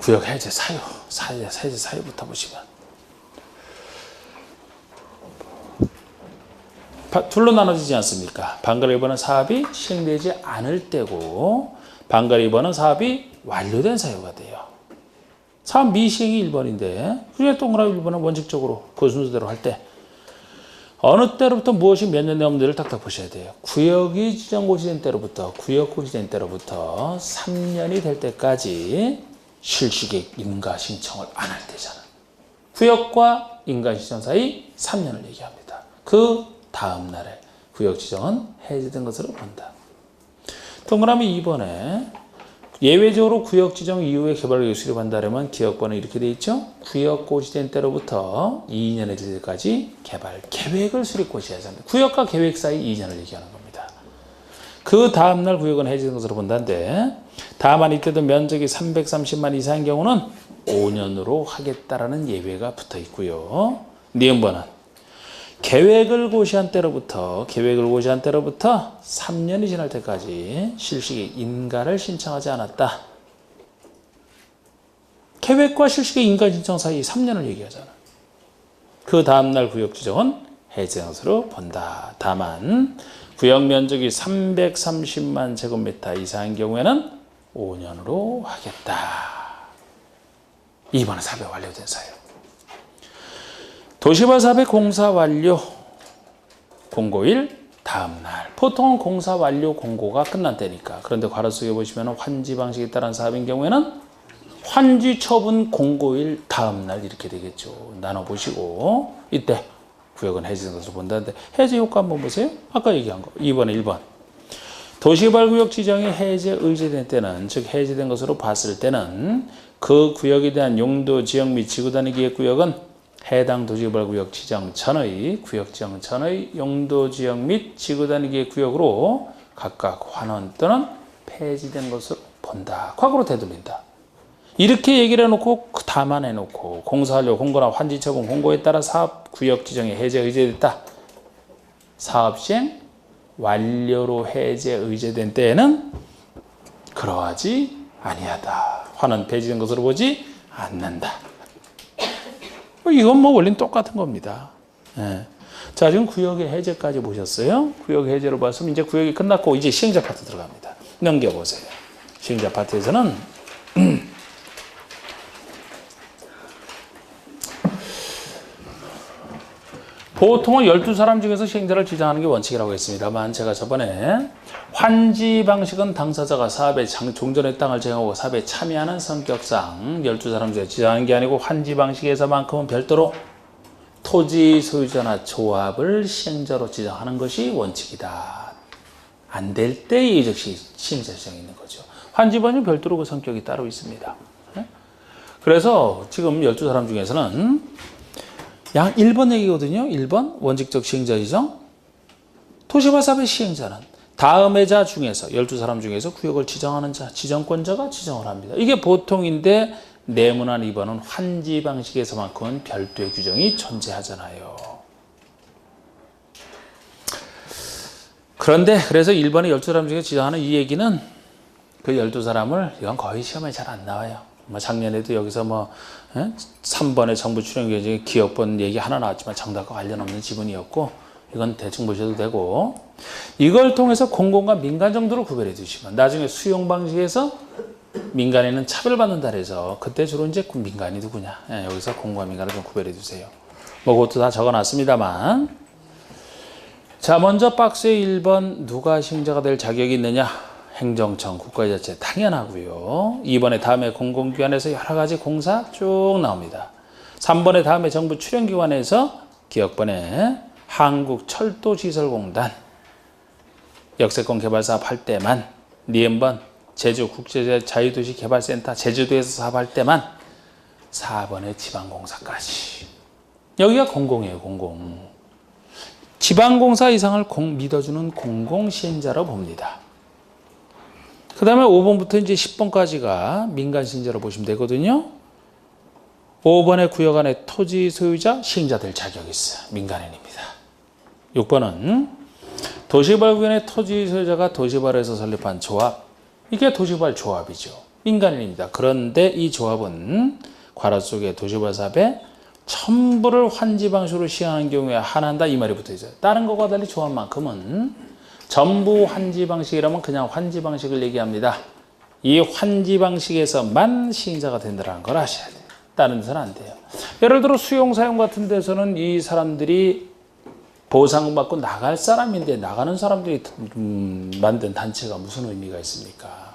구역 해제 해제 사유부터 보시면 둘로 나눠지지 않습니까? 반갈 1번은 사업이 시행되지 않을 때고 반갈 2번은 사업이 완료된 사유가 돼요. 사업 미시행이 1번인데 그중에 동그라미 1번은 원칙적으로 그 순서대로 할 때 어느 때로부터 무엇이 몇 년 내 없는지를 딱딱 보셔야 돼요. 구역이 지정 고지된 때로부터 3년이 될 때까지 실식의 인가 신청을 안 할 때잖아. 구역과 인가 신청 사이 3년을 얘기합니다. 그 다음 날에 구역 지정은 해제된 것으로 본다. 동그라미 2번에 예외적으로 구역 지정 이후에 개발 계획 수립한다면 기업권은 이렇게 돼 있죠. 구역 고시된 때로부터 2년의 때까지 개발 계획을 수립 고시해야 합니다. 구역과 계획 사이 2년을 얘기하는 겁니다. 그 다음날 구역은 해지된 것으로 본다는데 다만 이때도 면적이 330만 이상인 경우는 5년으로 하겠다라는 예외가 붙어 있고요. 니은번은 계획을 고시한 때로부터 3년이 지날 때까지 실시의 인가를 신청하지 않았다. 계획과 실시의 인가 신청 사이 3년을 얘기하잖아. 그 다음날 구역 지정은 해제된 것으로 본다. 다만 구역 면적이 330만 제곱미터 이상인 경우에는 5년으로 하겠다. 2번은 사업 완료된 사유. 도시발 사업의 공사 완료 공고일 다음날. 보통은 공사 완료 공고가 끝난 때니까. 그런데 괄호 속에 보시면 환지 방식에 따른 사업인 경우에는 환지 처분 공고일 다음날 이렇게 되겠죠. 나눠보시고 이때 구역은 해제된 것으로 본다는데 해제 효과 한번 보세요. 아까 얘기한 거 2번에 1번. 도시개발구역 지정이 해제 의제된 때는 즉 해제된 것으로 봤을 때는 그 구역에 대한 용도 지역 및 지구단위 기획구역은 해당 도시개발구역 지정 전의 구역 지정 전의 용도 지역 및 지구단위 기획구역으로 각각 환원 또는 폐지된 것으로 본다. 과거로 되돌린다. 이렇게 얘기를 해놓고 담아내놓고 공사완료 공고나 환지 처분 공고에 따라 사업구역 지정이 해제 의제됐다. 사업시행 완료로 해제 의제된 때에는 그러하지 아니하다. 환원 폐지된 것으로 보지 않는다. 이건 뭐 원리는 똑같은 겁니다. 예. 자, 지금 구역의 해제까지 보셨어요. 구역 해제로 봤으면 이제 구역이 끝났고 이제 시행자 파트 들어갑니다. 넘겨보세요. 시행자 파트에서는 보통은 12사람 중에서 시행자를 지정하는 게 원칙이라고 했습니다만 제가 저번에 환지 방식은 당사자가 사업에 종전의 땅을 제공하고 사업에 참여하는 성격상 12사람 중에 지정하는 게 아니고 환지 방식에서만큼은 별도로 토지 소유자나 조합을 시행자로 지정하는 것이 원칙이다. 안 될 때 예의적 시행자 지정이 있는 거죠. 환지 방식은 별도로 그 성격이 따로 있습니다. 그래서 지금 12사람 중에서는 양 1번 얘기거든요. 1번 원칙적 시행자 지정. 도시개발 사업의 시행자는 다음의 자 중에서 12사람 중에서 구역을 지정하는 자, 지정권자가 지정을 합니다. 이게 보통인데 네모난 2번은 환지 방식에서만큼은 별도의 규정이 존재하잖아요. 그런데 그래서 1번에 12사람 중에 지정하는 이 얘기는 그 12사람을 이건 거의 시험에 잘 안 나와요. 작년에도 여기서 3번의 정부 출연 계획 기업번 얘기 하나 나왔지만 정답과 관련 없는 지분이었고 이건 대충 보셔도 되고 이걸 통해서 공공과 민간 정도로 구별해 주시면 나중에 수용 방식에서 민간에는 차별받는다 해서 그때 주로 이제 민간이 누구냐 여기서 공공과 민간을 좀 구별해 주세요. 뭐 그것도 다 적어놨습니다만 자 먼저 박스의 1번 누가 시행자가 될 자격이 있느냐 행정청, 국가자치 당연하고요. 2번에 다음에 공공기관에서 여러 가지 공사 쭉 나옵니다. 3번에 다음에 정부 출연기관에서 기억번에 한국철도시설공단 역세권 개발사업 할 때만 니은번 제주국제자유도시개발센터 제주도에서 사업할 때만 4번에 지방공사까지 여기가 공공이에요. 공공. 지방공사 이상을 믿어주는 공공시행자로 봅니다. 그 다음에 5번부터 이제 10번까지가 민간 시행자로 보시면 되거든요. 5번의 구역 안에 토지 소유자, 시행자 될 자격이 있어요. 민간인입니다. 6번은 도시개발구역의 토지 소유자가 도시개발에서 설립한 조합. 이게 도시개발 조합이죠. 민간인입니다. 그런데 이 조합은 괄호 속에 도시개발 사업에 전부를 환지 방식으로 시행하는 경우에 하나한다 이 말이 붙어 있어요. 다른 것과 달리 조합만큼은 전부 환지 방식이라면 그냥 환지 방식을 얘기합니다. 이 환지 방식에서만 시행자가 된다는 걸 아셔야 돼요. 다른 데서는 안 돼요. 예를 들어 수용 사용 같은 데서는 이 사람들이 보상받고 나갈 사람인데 나가는 사람들이 만든 단체가 무슨 의미가 있습니까?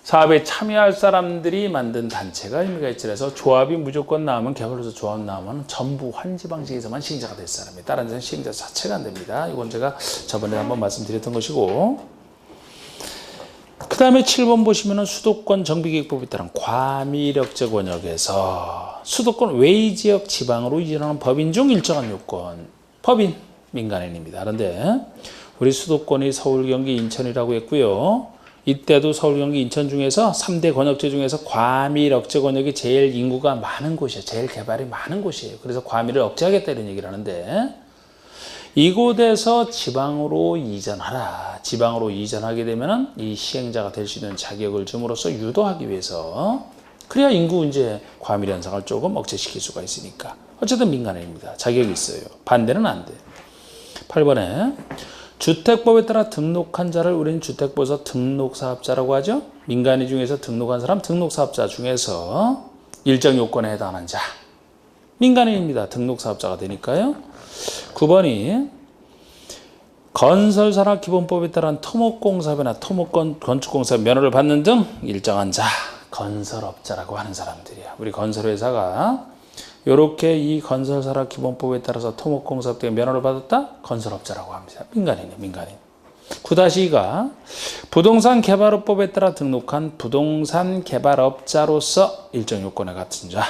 사업에 참여할 사람들이 만든 단체가 의미가 있지. 그래서 조합이 무조건 나오면 개발로서 조합 나오면 전부 환지 방식에서만 시행자가 될 사람이 다른 데는 시행자 자체가 안 됩니다. 이건 제가 저번에 한번 말씀드렸던 것이고 그 다음에 7번 보시면은 수도권 정비계획법에 따른 과밀역제 권역에서 수도권 외의 지역 지방으로 이전하는 법인 중 일정한 요건. 법인 민간인입니다. 그런데 우리 수도권이 서울, 경기, 인천이라고 했고요. 이때도 서울, 경기, 인천 중에서 3대 권역제 중에서 과밀역제 권역이 제일 인구가 많은 곳이에요. 제일 개발이 많은 곳이에요. 그래서 과밀을 억제하겠다 이런 얘기를 하는데 이곳에서 지방으로 이전하라. 지방으로 이전하게 되면 이 시행자가 될 수 있는 자격을 줌으로써 유도하기 위해서 그래야 인구 이제 과밀 현상을 조금 억제시킬 수가 있으니까 어쨌든 민간인입니다. 자격이 있어요. 반대는 안 돼. 8번에 주택법에 따라 등록한 자를 우리는 주택법에서 등록사업자라고 하죠. 민간인 중에서 등록한 사람 등록사업자 중에서 일정 요건에 해당하는 자 민간인입니다. 등록사업자가 되니까요. 9번이 건설산업기본법에 따른 토목공사업이나 토목건축공사업 면허를 받는 등 일정한 자 건설업자라고 하는 사람들이야. 우리 건설회사가 이렇게 이 건설산업기본법에 따라서 토목공사업 등 면허를 받았다? 건설업자라고 합니다. 민간인이에요. 민간인. 9-2가 부동산개발업법에 따라 등록한 부동산개발업자로서 일정 요건에 갖춘 자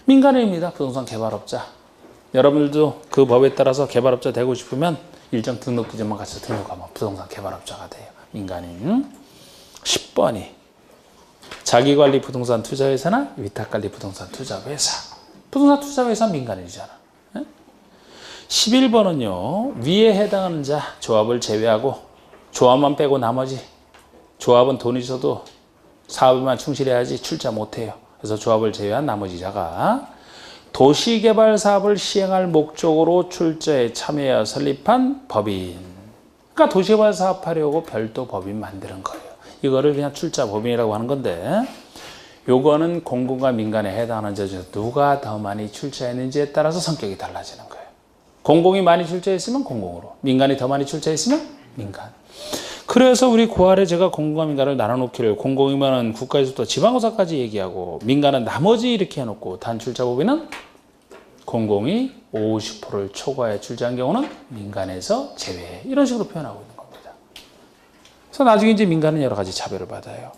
민간인입니다. 부동산개발업자. 여러분들도 그 법에 따라서 개발업자 되고 싶으면 일정 등록 기준만 같이 등록하면 부동산 개발업자가 돼요. 민간인. 10번이 자기관리 부동산 투자회사나 위탁관리 부동산 투자회사. 부동산 투자회사 민간인이잖아. 11번은요. 위에 해당하는 자 조합을 제외하고 조합만 빼고 나머지 조합은 돈이 있어도 사업에만 충실해야지 출자 못해요. 그래서 조합을 제외한 나머지 자가 도시개발 사업을 시행할 목적으로 출자에 참여하여 설립한 법인. 그러니까 도시개발 사업하려고 별도 법인 만드는 거예요. 이거를 그냥 출자 법인이라고 하는 건데 요거는 공공과 민간에 해당하는 자 중에서 누가 더 많이 출자했는지에 따라서 성격이 달라지는 거예요. 공공이 많이 출자했으면 공공으로, 민간이 더 많이 출자했으면 민간. 그래서 우리 고아래 제가 공공과 민간을 나눠놓기를 공공이면은 국가에서부터 지방고사까지 얘기하고 민간은 나머지 이렇게 해놓고 단출자법인은 공공이 50%를 초과해 출자한 경우는 민간에서 제외 이런 식으로 표현하고 있는 겁니다. 그래서 나중에 이제 민간은 여러 가지 차별을 받아요.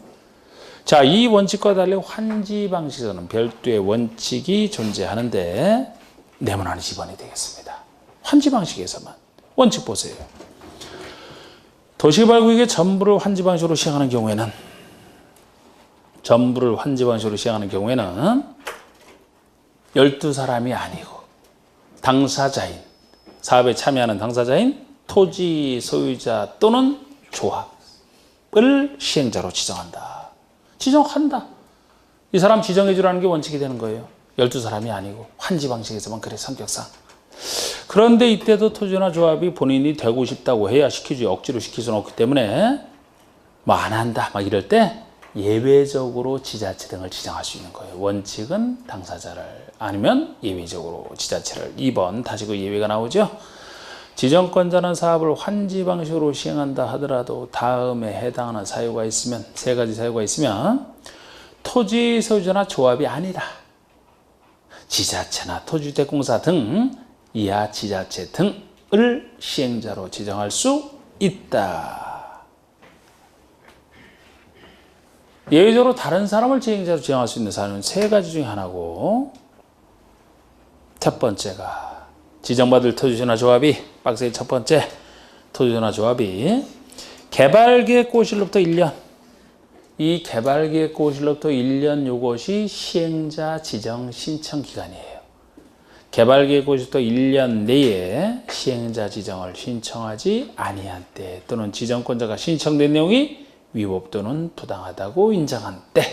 자, 이 원칙과 달리 환지 방식에서는 별도의 원칙이 존재하는데 네모나는 2번이 되겠습니다. 환지 방식에서만 원칙 보세요. 도시개발구역의 전부를 환지 방식으로 시행하는 경우에는 12사람이 아니고 당사자인, 사업에 참여하는 당사자인 토지 소유자 또는 조합을 시행자로 지정한다. 지정한다. 이 사람 지정해 주라는 게 원칙이 되는 거예요. 12사람이 아니고 환지 방식에서만 그래 성격상. 그런데 이때도 토지나 조합이 본인이 되고 싶다고 해야 시키지 억지로 시킬 수는 없기 때문에 뭐 안 한다 막 이럴 때 예외적으로 지자체 등을 지정할 수 있는 거예요. 원칙은 당사자를 아니면 예외적으로 지자체를. 2번 다시 그 예외가 나오죠. 지정권자는 사업을 환지 방식으로 시행한다 하더라도 다음에 해당하는 사유가 있으면 3가지 사유가 있으면 토지 소유자나 조합이 아니라 지자체나 토지주택공사 등 이하 지자체 등을 시행자로 지정할 수 있다. 예외적으로 다른 사람을 시행자로 지정할 수 있는 사유는 3가지 중에 하나고 첫 번째가 지정받을 토지주나 조합이 박스의 첫 번째 토지주나 조합이 개발계획 고시로부터 1년 이 개발계획 고시로부터 1년 요것이 시행자 지정 신청 기간이에요. 개발계획 고시부터 1년 내에 시행자 지정을 신청하지 아니한 때 또는 지정권자가 신청된 내용이 위법 또는 부당하다고 인정한 때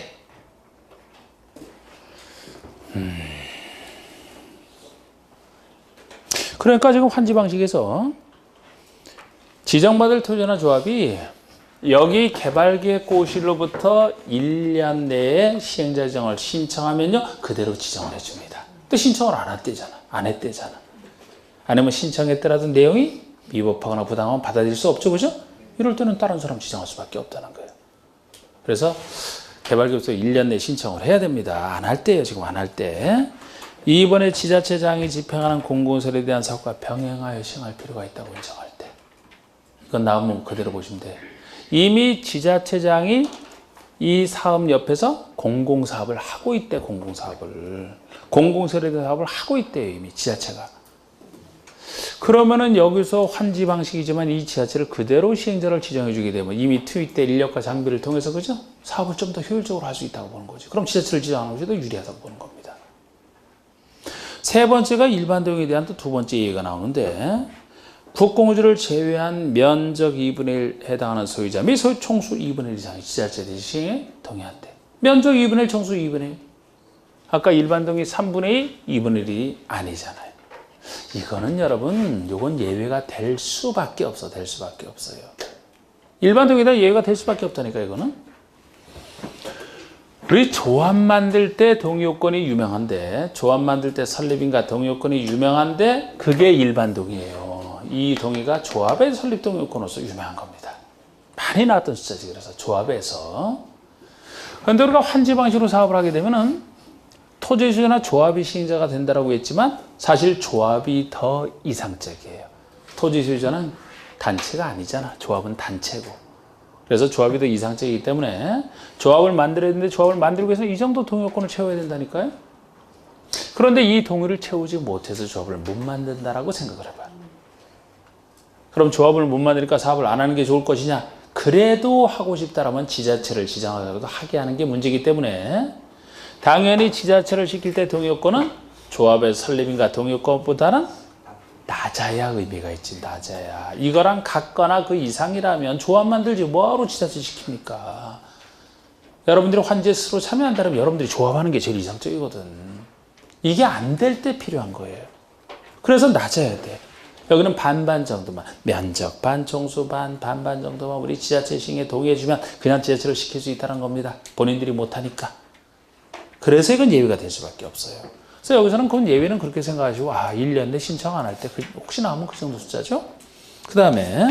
그러니까 지금 환지 방식에서 지정받을 토지나 조합이 여기 개발계획 고시로부터 1년 내에 시행자 지정을 신청하면요 그대로 지정을 해줍니다. 또 신청을 안 했대잖아. 안 했대잖아. 아니면 신청했더라도 내용이 위법하거나 부당하면 받아들일 수 없죠. 그죠? 이럴 때는 다른 사람 지정할 수밖에 없다는 거예요. 그래서 개발계획부터 1년 내에 신청을 해야 됩니다. 안 할 때예요. 지금 안 할 때. 이번에 지자체장이 집행하는 공공시설에 대한 사업과 병행하여 시행할 필요가 있다고 인정할 때. 이건 나오면 그대로 보시면 돼. 이미 지자체장이 이 사업 옆에서 공공사업을 하고 있대. 공공세례 사업을 하고 있대요. 이미 지자체가. 그러면은 여기서 환지 방식이지만 이 지자체를 그대로 시행자를 지정해 주게 되면 이미 투입된 인력과 장비를 통해서 그죠? 사업을 좀 더 효율적으로 할 수 있다고 보는 거지. 그럼 지자체를 지정하는 것이 더 유리하다고 보는 겁니다. 세 번째가 일반 도용에 대한 또 두 번째 얘기가 나오는데 국공유지를 제외한 면적 2분의 1 해당하는 소유자 및 소유 총수 2분의 1 이상의 지자체 대시행에 동의한대. 면적 2분의 1 총수 2분의 1. 아까 일반 동의 3분의 2, 2분의 1이 아니잖아요. 이거는 여러분, 요건 예외가 될 수밖에 없어요. 일반 동의다 예외가 될 수밖에 없다니까, 이거는. 우리 조합 만들 때 동의요건이 유명한데, 조합 만들 때 설립인가 동의요건이 유명한데, 그게 일반 동의예요. 이 동의가 조합의 설립 동의요건으로서 유명한 겁니다. 많이 나왔던 숫자지, 그래서 조합에서. 그런데 우리가 환지 방식으로 사업을 하게 되면은 토지소유나 조합이 시행자가 된다라고 했지만 사실 조합이 더 이상적이에요. 토지소유자는 단체가 아니잖아. 조합은 단체고. 그래서 조합이 더 이상적이기 때문에 조합을 만들어야 되는데 조합을 만들기 위해서는 이 정도 동의요건을 채워야 된다니까요. 그런데 이 동의를 채우지 못해서 조합을 못 만든다라고 생각을 해봐요. 그럼 조합을 못 만드니까 사업을 안 하는 게 좋을 것이냐? 그래도 하고 싶다라면 지자체를 지정하더라도 하게 하는 게 문제이기 때문에 당연히 지자체를 시킬 때 동의요건은 조합의 설립인가 동의요건보다는 낮아야 의미가 있지. 낮아야. 이거랑 같거나 그 이상이라면 조합 만들지 뭐하러 지자체 시킵니까? 여러분들이 환지에 스스로 참여한다면 여러분들이 조합하는 게 제일 이상적이거든. 이게 안 될 때 필요한 거예요. 그래서 낮아야 돼. 여기는 반반 정도만, 면적 반, 총수 반, 반반 정도만 우리 지자체 시행에 동의해주면 그냥 지자체를 시킬 수 있다는 겁니다. 본인들이 못하니까. 그래서 이건 예외가 될 수밖에 없어요. 그래서 여기서는 그건 예외는 그렇게 생각하시고 1년 내 신청 안 할 때 혹시 나오면 그 정도 숫자죠. 그 다음에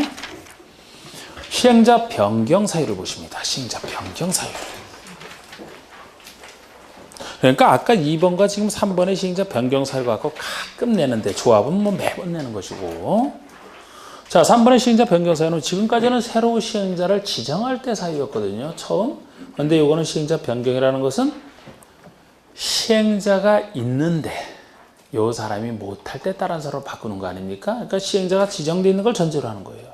시행자 변경 사유를 보십니다. 시행자 변경 사유. 그러니까 아까 2번과 지금 3번의 시행자 변경 사유를 갖고 가끔 내는데 조합은 뭐 매번 내는 것이고, 자 3번의 시행자 변경 사유는 지금까지는 새로 시행자를 지정할 때 사유였거든요. 처음. 그런데 이거는 시행자 변경이라는 것은 시행자가 있는데 요 사람이 못할 때 다른 사람으로 바꾸는 거 아닙니까? 그러니까 시행자가 지정되어 있는 걸 전제로 하는 거예요.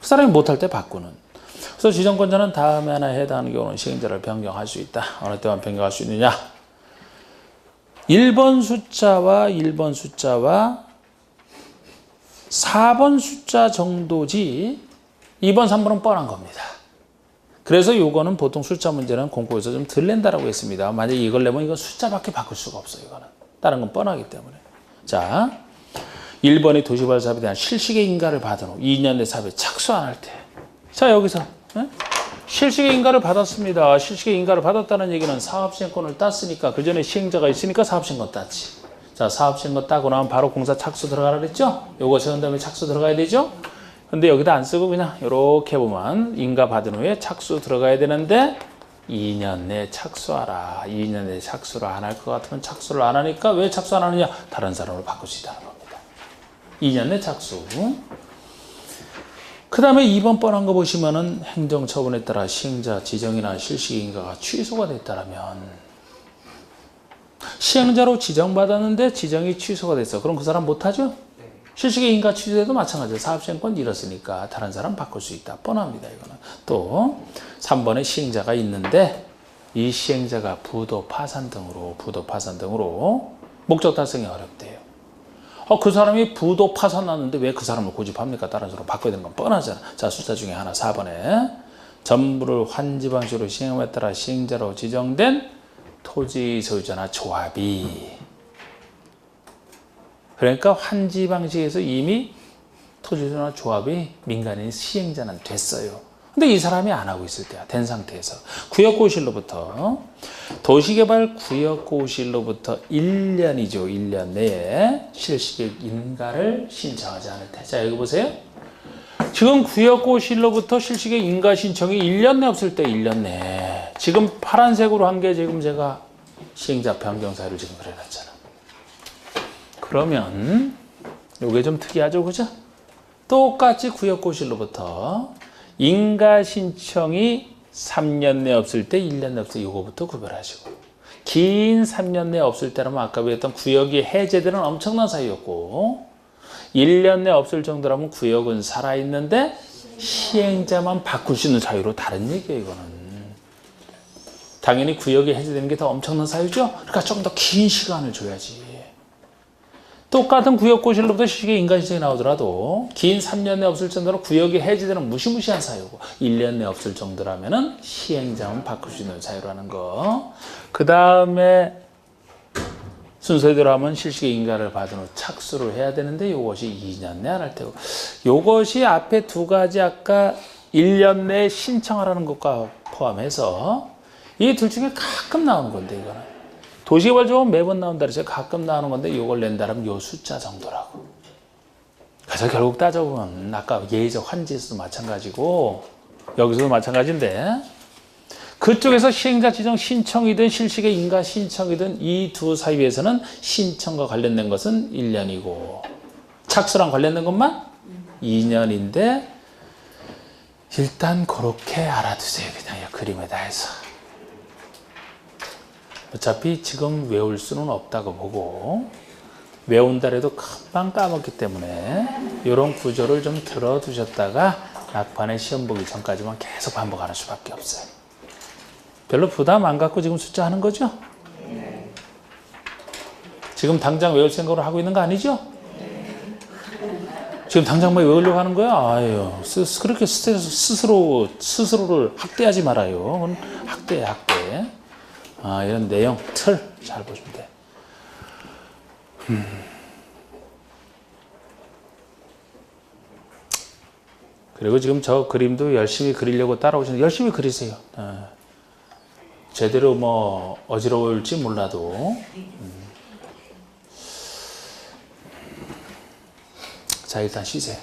그 사람이 못할 때 바꾸는. 그래서 지정권자는 다음에 하나 해당하는 경우는 시행자를 변경할 수 있다. 어느 때만 변경할 수 있느냐? 1번 숫자와 4번 숫자 정도지 2번, 3번은 뻔한 겁니다. 그래서 요거는 보통 숫자 문제는 공고에서 좀 덜 낸다라고 했습니다. 만약에 이걸 내면 이건 숫자밖에 바꿀 수가 없어요. 이거는. 다른 건 뻔하기 때문에. 자, 1번이 도시발 사업에 대한 실식의 인가를 받은 후 2년 내 사업에 착수 안 할 때. 자, 여기서 실식의 인가를 받았습니다. 실식의 인가를 받았다는 얘기는 사업시행권을 땄으니까 그 전에 시행자가 있으니까 사업시행권 땄지. 자, 사업시행권 따고 나면 바로 공사 착수 들어가라 그랬죠? 요거 세운 다음에 착수 들어가야 되죠? 근데 여기다 안 쓰고 그냥 이렇게 보면 인가 받은 후에 착수 들어가야 되는데 2년 내에 착수하라. 2년 내에 착수를 안 할 것 같으면 착수를 안 하니까 왜 착수 안 하느냐? 다른 사람으로 바꿀 수 있다는 겁니다. 2년 내 착수. 그 다음에 2번 뻔한 거 보시면은 행정처분에 따라 시행자 지정이나 실시의 인가가 취소가 됐다라면 시행자로 지정받았는데 지정이 취소가 됐어. 그럼 그 사람 못하죠? 실식의 인가 취소에도 마찬가지예요. 사업시행권 잃었으니까 다른 사람 바꿀 수 있다. 뻔합니다. 이거는. 또 3번에 시행자가 있는데 이 시행자가 부도 파산 등으로 목적 달성이 어렵대요. 그 사람이 부도 파산 났는데 왜 그 사람을 고집합니까? 다른 사람으로 바꿔야 되는 건 뻔하잖아. 자, 숫자 중에 하나 4번에 전부를 환지 방식으로 시행함에 따라 시행자로 지정된 토지 소유자나 조합이, 그러니까 환지 방식에서 이미 토지소유나 조합이 민간인 시행자는 됐어요. 근데 이 사람이 안 하고 있을 때야. 된 상태에서 구역고시일로부터 도시개발구역고시일로부터 1년이죠. 1년 내에 실시객 인가를 신청하지 않을 때. 자, 여기 보세요. 지금 구역고시일로부터 실시객 인가 신청이 1년 내 없을 때 1년 내. 지금 파란색으로 한 게 지금 제가 시행자 변경 사유를 지금 그려놨잖아. 그러면 요게 좀 특이하죠, 그죠? 똑같이 구역고시일로부터 인가 신청이 3년 내에 없을 때, 1년 내에 없을 때 이거부터 구별하시고, 긴 3년 내에 없을 때라면 아까 배웠던 구역이 해제되는 엄청난 사유였고, 1년 내에 없을 정도라면 구역은 살아있는데 시행자만 바꿀 수 있는 사유로 다른 얘기예요. 이거는 당연히 구역이 해제되는 게 더 엄청난 사유죠. 그러니까 좀 더 긴 시간을 줘야지. 똑같은 구역 고실로부터 실시의 인가신청이 나오더라도 긴 3년 내에 없을 정도로 구역이 해제되는 무시무시한 사유고, 1년 내에 없을 정도라면은 시행자만 바꿀 수 있는 사유라는 거. 그 다음에 순서대로 하면 실시의 인가를 받은 후 착수를 해야 되는데 이것이 2년 내에 안 할 테고, 이것이 앞에 두 가지 아까 1년 내에 신청하라는 것과 포함해서 이 둘 중에 가끔 나오는 건데, 이거는 도시개발조합은 매번 나온다 그랬어요. 가끔 나오는 건데 이걸 낸다면 요 숫자 정도라고. 그래서 결국 따져보면 아까 예외적 환지에서도 마찬가지고 여기서도 마찬가지인데, 그쪽에서 시행자 지정 신청이든 실시의 인가 신청이든 이 두 사유에서는 신청과 관련된 것은 1년이고 착수랑 관련된 것만 2년인데, 일단 그렇게 알아두세요. 그냥 그림에다 해서. 어차피 지금 외울 수는 없다고 보고, 외운다 해도 금방 까먹기 때문에 이런 구조를 좀 들어두셨다가 막판에 시험 보기 전까지만 계속 반복하는 수밖에 없어요. 별로 부담 안 갖고 지금 숫자 하는 거죠? 지금 당장 외울 생각으로 하고 있는 거 아니죠? 지금 당장 뭐 외우려고 하는 거야? 아유, 그렇게 스스로를 학대하지 말아요. 그건 학대야, 학대. 이런 내용, 틀 잘 보시면 돼. 그리고 지금 저 그림도 열심히 그리려고 따라오시는, 열심히 그리세요. 제대로 뭐 어지러울지 몰라도. 자, 일단 쉬세요.